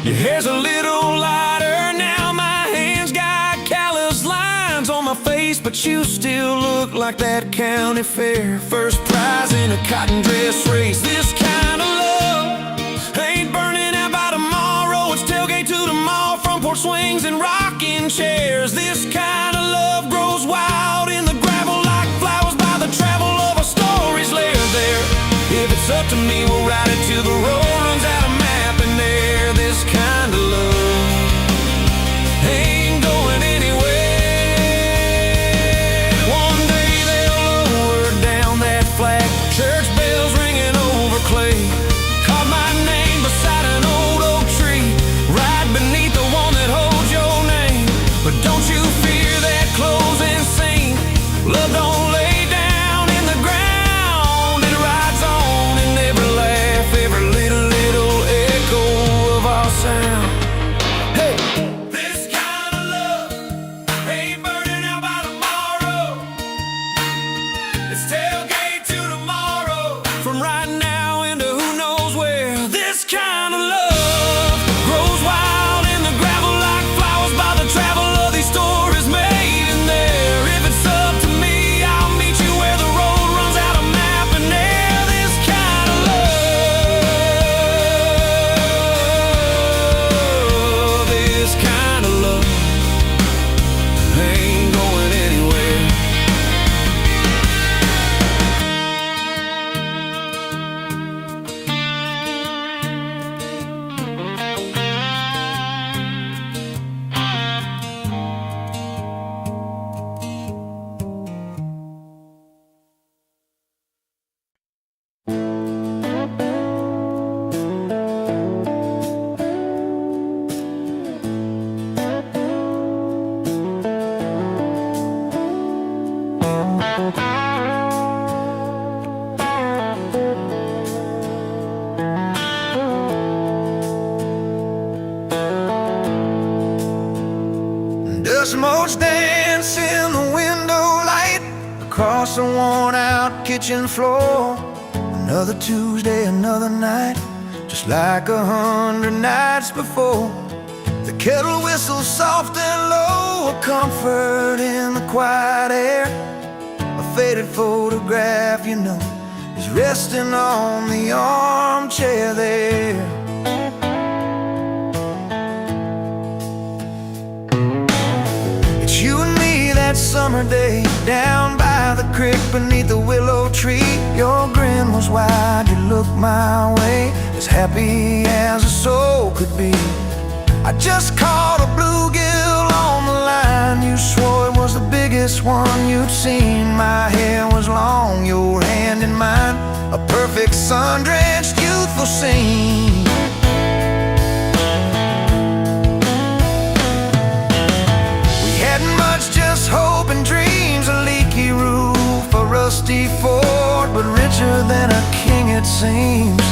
Your hair's a little lighter now, my hands got callous lines on my face, but you still look like that county fair first prize in a cotton dress race. This kind of love ain't burning out by tomorrow. It's tailgate to the mall, front porch swings and rocking chairs. This kind of love grows wild in the gravel like flowers by the travel of our stories layered there. If it's up to me, we'll ride it till the road runs out of map and air. This kind of love ain't going anywhere. One day they'll lower down that flag, church bells ringing over clay. Carve my name beside an old oak tree, right beneath the one that holds your name. But don't you fear that closing scene. Love don't lay down in the ground, it rides on in every laugh, every little echo of our sound. Hey, this kind of love ain't burning out by tomorrow. It's tailgate to tomorrow, from right now into who knows where. This kind of love grows wild in the gravel like flowers by the travel of these stories made in there. If it's up to me, I'll meet you where the road runs out of map and air. This kind of love, this kind of love ain't going anywhere. Dust motes dance in the window light across the worn-out kitchen floor. Another Tuesday, another night, just like 100 nights before. The kettle whistles soft and low, a comfort in the quiet air. A faded photograph, you know, is resting on the armchair there. It's you and me that summer day, down by the creek beneath the willow tree. Your grin was wide, you looked my way, as happy as a soul could be. I just caught a bluegill on the line. You swore it was the biggest one you'd seen. My hair was long, your hand hand in mine, a perfect sun-drenched youthful scene. We hadn't much, just hope and dreams, a leaky roof, a rusty fort, but richer than a king it seems.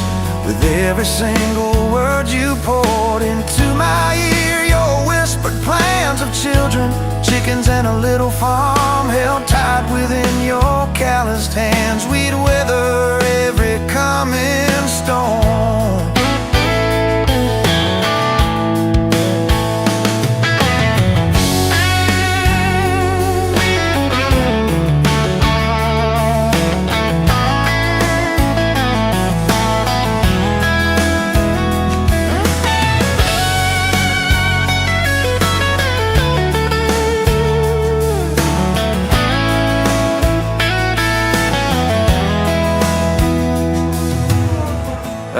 With every single word you poured into my ear, your whispered plans of children, chickens and a little farm held tight within your calloused hands. We'd weather every coming storm.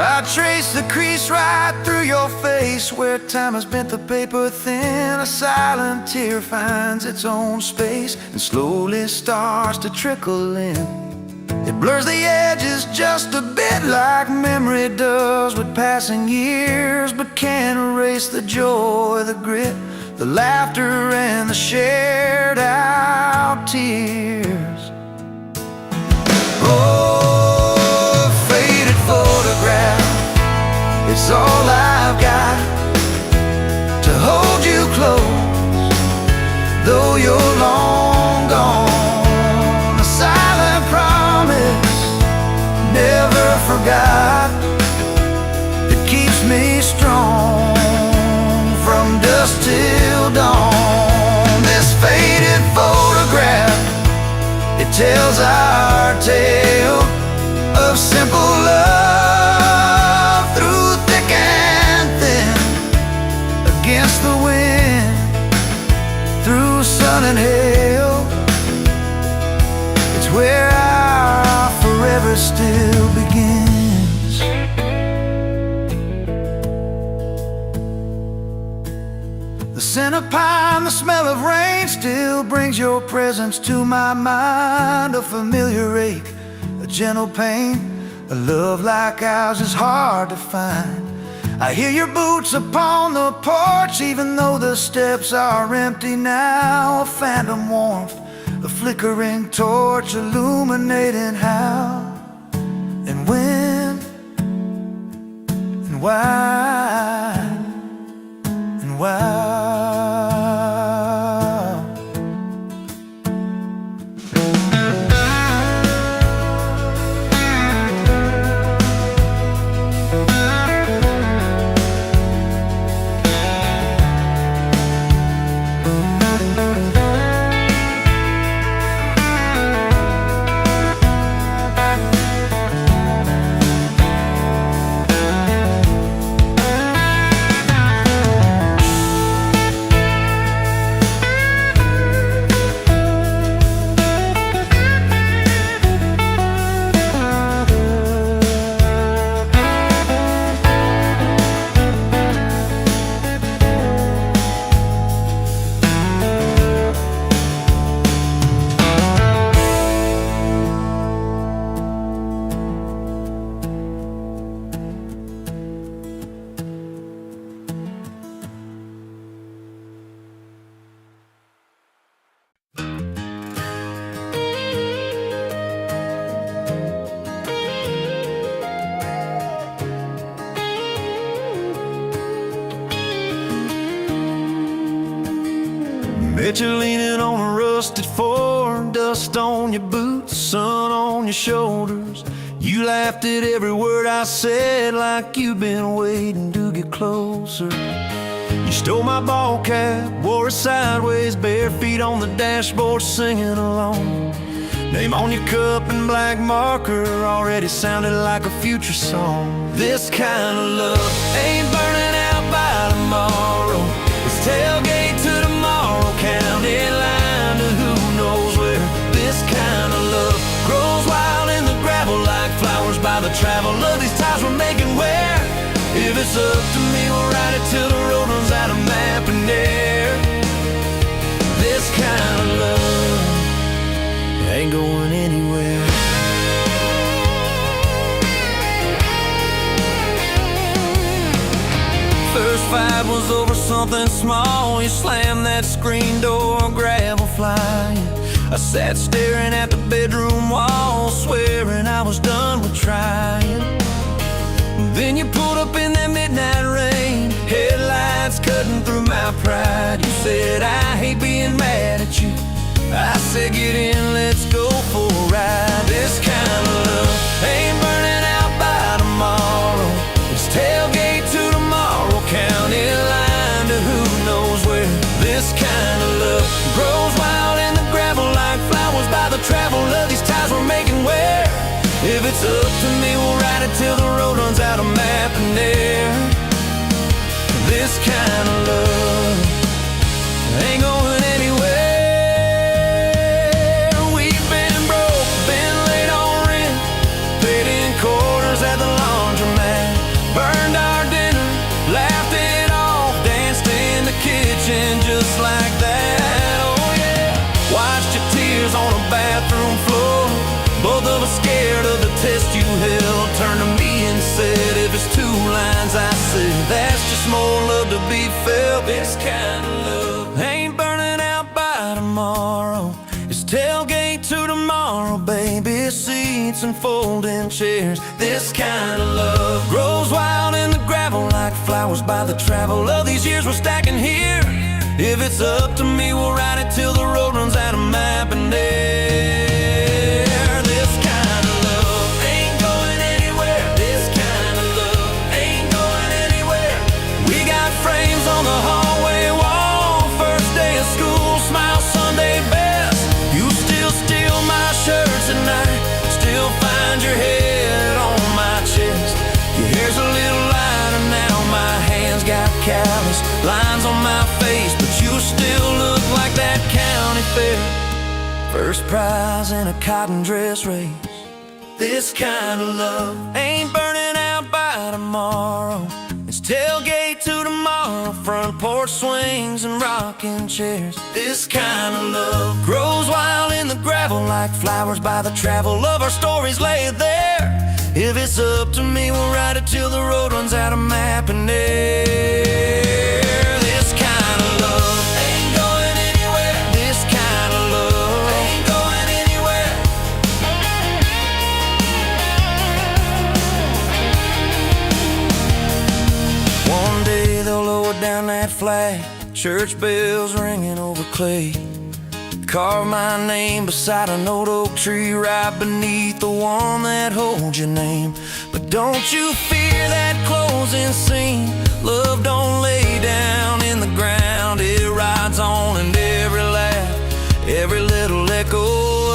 I trace the crease right through your face, where time has bent the paper thin. A silent tear finds its own space and slowly starts to trickle in. It blurs the edges just a bit, like memory does with passing years, but can't erase the joy, the grit, the laughter and the shared out tears. Oh, faded photograph, it's all I've got to hold you close, though you're long gone. A silent promise, never forgot, that keeps me strong from dusk till dawn. This faded photograph, it tells our tale of simple love through thick and thin, against the wind, through sun and hail. It's where our forever still begins. The scent of pine, the smell of rain still brings your presence to my mind. A familiar ache, a gentle pain, a love like ours is hard to find. I hear your boots upon the porch, even though the steps are empty now. A phantom warmth, a flickering torch, illuminating how and when and why and why. Bet you're leaning on a rusted fork, dust on your boots, sun on your shoulders. You laughed at every word I said, like you've been waiting to get closer. You stole my ball cap, wore it sideways, bare feet on the dashboard, singing along. Name on your cup in black marker already sounded like a future song. This kind of love ain't burning out by tomorrow. It's tailgate to tomorrow, county line to who knows where. This kind of love grows wild in the gravel like flowers by the travel of these ties we're making where. If it's up to me, we'll ride it till the road runs out of map and air. This kind of love ain't going anywhere. fight was over something small. You slammed that screen door, gravel flying. I sat staring at the bedroom wall, swearing I was done with trying. Then you pulled up in that midnight rain, headlights cutting through my pride. You said, I hate being mad at you. I said, get in, let's go for a ride. This kind of love ain't burning out by tomorrow. It's tailgate to tomorrow, county line to who knows where. This kind of love grows wild in the gravel like flowers by the travel of these ties we're making where. If it's up to me, we'll ride it till the road runs out of map and air. This kind of love ain't going anywhere. We've been broke, been late on rent, paid in quarters at the laundromat, burned our dinner, laughed it off, danced in the kitchen just like that. Oh yeah, watched your tears on a bathroom floor. Both of us scared of the test you held. Turned to me and said, if it's two lines I said, that's just more love to be felt. This kind of love ain't burning out by tomorrow. It's tailgate to tomorrow, baby seats and folding chairs. This kind of love grows wild in the gravel like flowers by the travel of these years we're stacking here. If it's up to me, we'll ride it till the road runs out of map and air. On the hallway wall, first day of school, smile Sunday best. You still steal my shirts at night, still find your head on my chest. Your hair's a little lighter now, my hands got callous lines on my face, but you still look like that county fair. First prize in a cotton dress race. This kind of love ain't burning out by tomorrow. It's tailgate to tomorrow, front porch swings and rocking chairs. This kind of love grows wild in the gravel like flowers by the travel of our stories laid there. If it's up to me, we'll ride it till the road runs out of map and air. This kind of love ain't going anywhere. This kind of love ain't going anywhere. One day they'll lower down that flag, church bells ringing over clay. Carve my name beside an old oak tree right beneath the one that holds your name. But don't you fear that closing scene. Love don't lay down in the ground. It rides on in every laugh, every little echo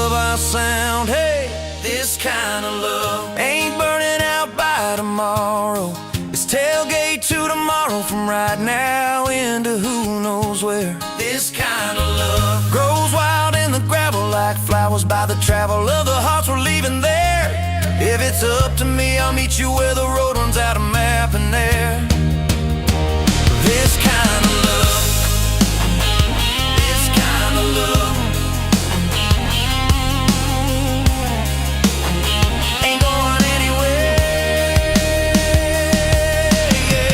of our sound. Hey, this kind of love ain't burning out by tomorrow. It's tailgate to tomorrow, from right now into who knows where. This kind of love grows wild in the gravel like flowers by the travel of the hearts we're leaving there. If it's up to me, I'll meet you where the road runs out of map and air. This kind of love, this kind of love ain't going anywhere, yeah.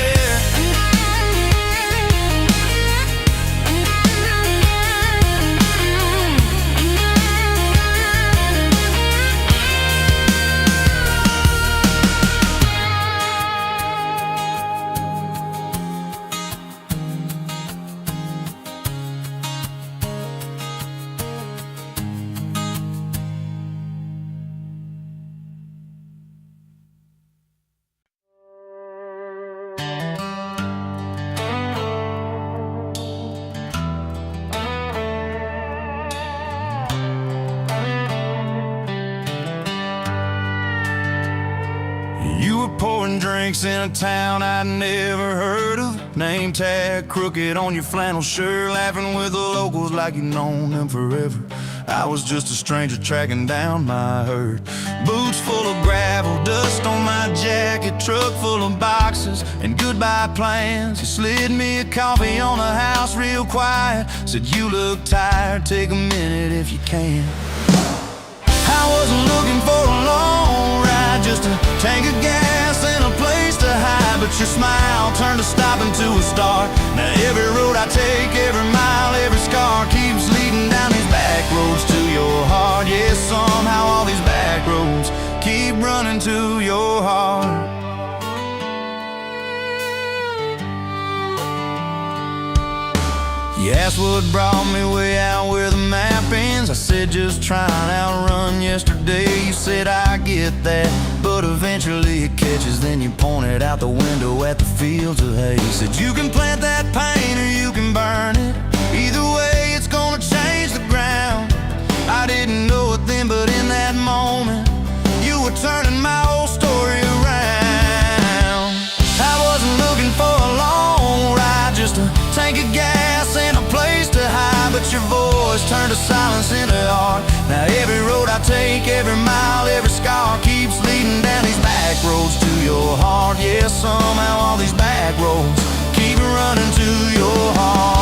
You were pouring drinks in a town I'd never heard of. Name tag crooked on your flannel shirt, laughing with the locals like you'd known them forever. I was just a stranger tracking down my herd. Boots full of gravel, dust on my jacket, truck full of boxes and goodbye plans. You slid me a coffee on the house real quiet, said you look tired, take a minute if you can. I wasn't looking for a long ride, just a tank of gas and a place to hide, but your smile turned to stopping to a start. Now every road I take, every mile, every scar keeps leading down these back roads to your heart. Yeah, somehow all these back roads keep running to your heart. You asked what brought me way out where the map ends. I said just trying to outrun yesterday. You said I get that, but eventually it catches. Then you pointed out the window at the fields of hay. You said you can plant that pain or you can burn it. Either way it's gonna change the ground. I didn't know it then, but in that moment you were turning my whole story around. I wasn't looking for a long ride, just a tank of gas and a place to hide. But your voice turned to silence into art. Now every road I take, every mile, every scar keeps leading down these back roads to your heart. Yeah, somehow all these back roads keep running to your heart.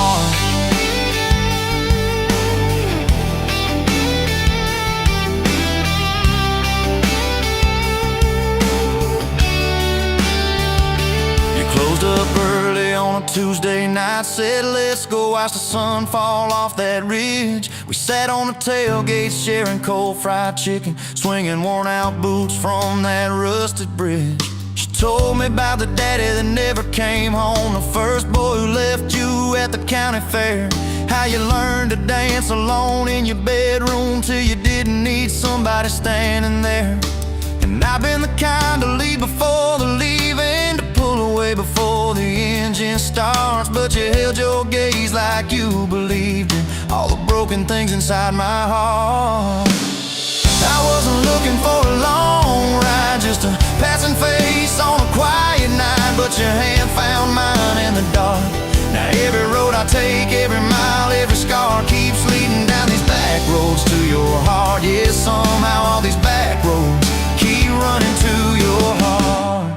Closed up early on a Tuesday night, said let's go watch the sun fall off that ridge. We sat on the tailgate sharing cold fried chicken, swinging worn out boots from that rusted bridge. She told me about the daddy that never came home, the first boy who left you at the county fair. How you learned to dance alone in your bedroom till you didn't need somebody standing there. And I've been the kind to leave before the leaving, to pull away before the engine starts. But you held your gaze like you believed in all the broken things inside my heart. I wasn't looking for a long ride, just a passing face on a quiet night. But your hand found mine in the dark. Now every road I take, every mile, every scar keeps leading down these back roads to your heart. Yeah, somehow all these back roads keep running to your heart.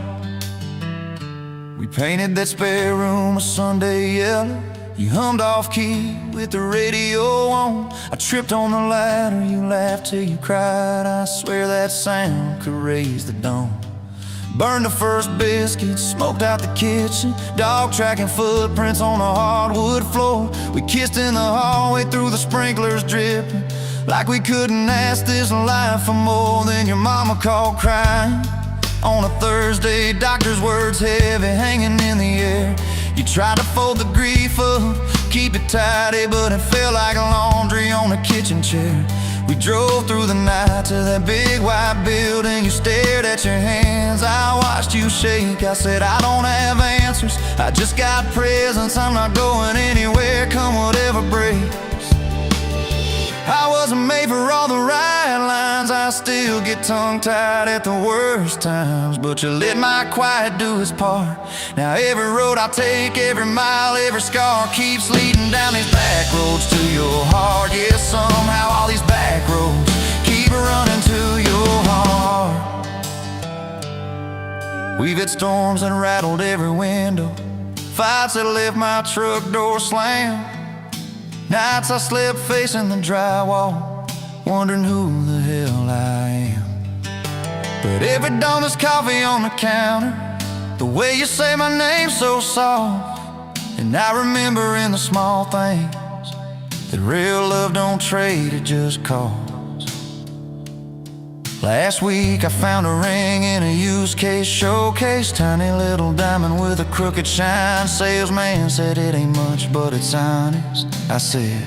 We painted that spare room a Sunday yellow. You hummed off key with the radio on. I tripped on the ladder, you laughed till you cried. I swear that sound could raise the dawn. Burned the first biscuit, smoked out the kitchen, dog tracking footprints on the hardwood floor. We kissed in the hallway through the sprinklers dripping, like we couldn't ask this life for more. Than your mama called crying on a Thursday, doctor's words heavy hanging in the air. You tried to fold the grief up, keep it tidy, but it felt like laundry on a kitchen chair. We drove through the night to that big white building. You stared at your hands, I watched you shake. I said I don't have answers, I just got presence. I'm not going anywhere, come whatever breaks. I wasn't made for all the right lines, I still get tongue-tied at the worst times. But you let my quiet do its part. Now every road I take, every mile, every scar keeps leading down these back roads to your heart. Yeah, somehow all these back roads keep running to your heart. We've had storms that rattled every window, fights that left my truck door slammed, nights I slept facing the drywall, wondering who the hell I am. But every dawn there's coffee on the counter, the way you say my name so soft. And I remember in the small things that real love don't trade, it just costs. Last week I found a ring in a used case showcase, tiny little diamond with a crooked shine. Salesman said it ain't much, but it's honest. I said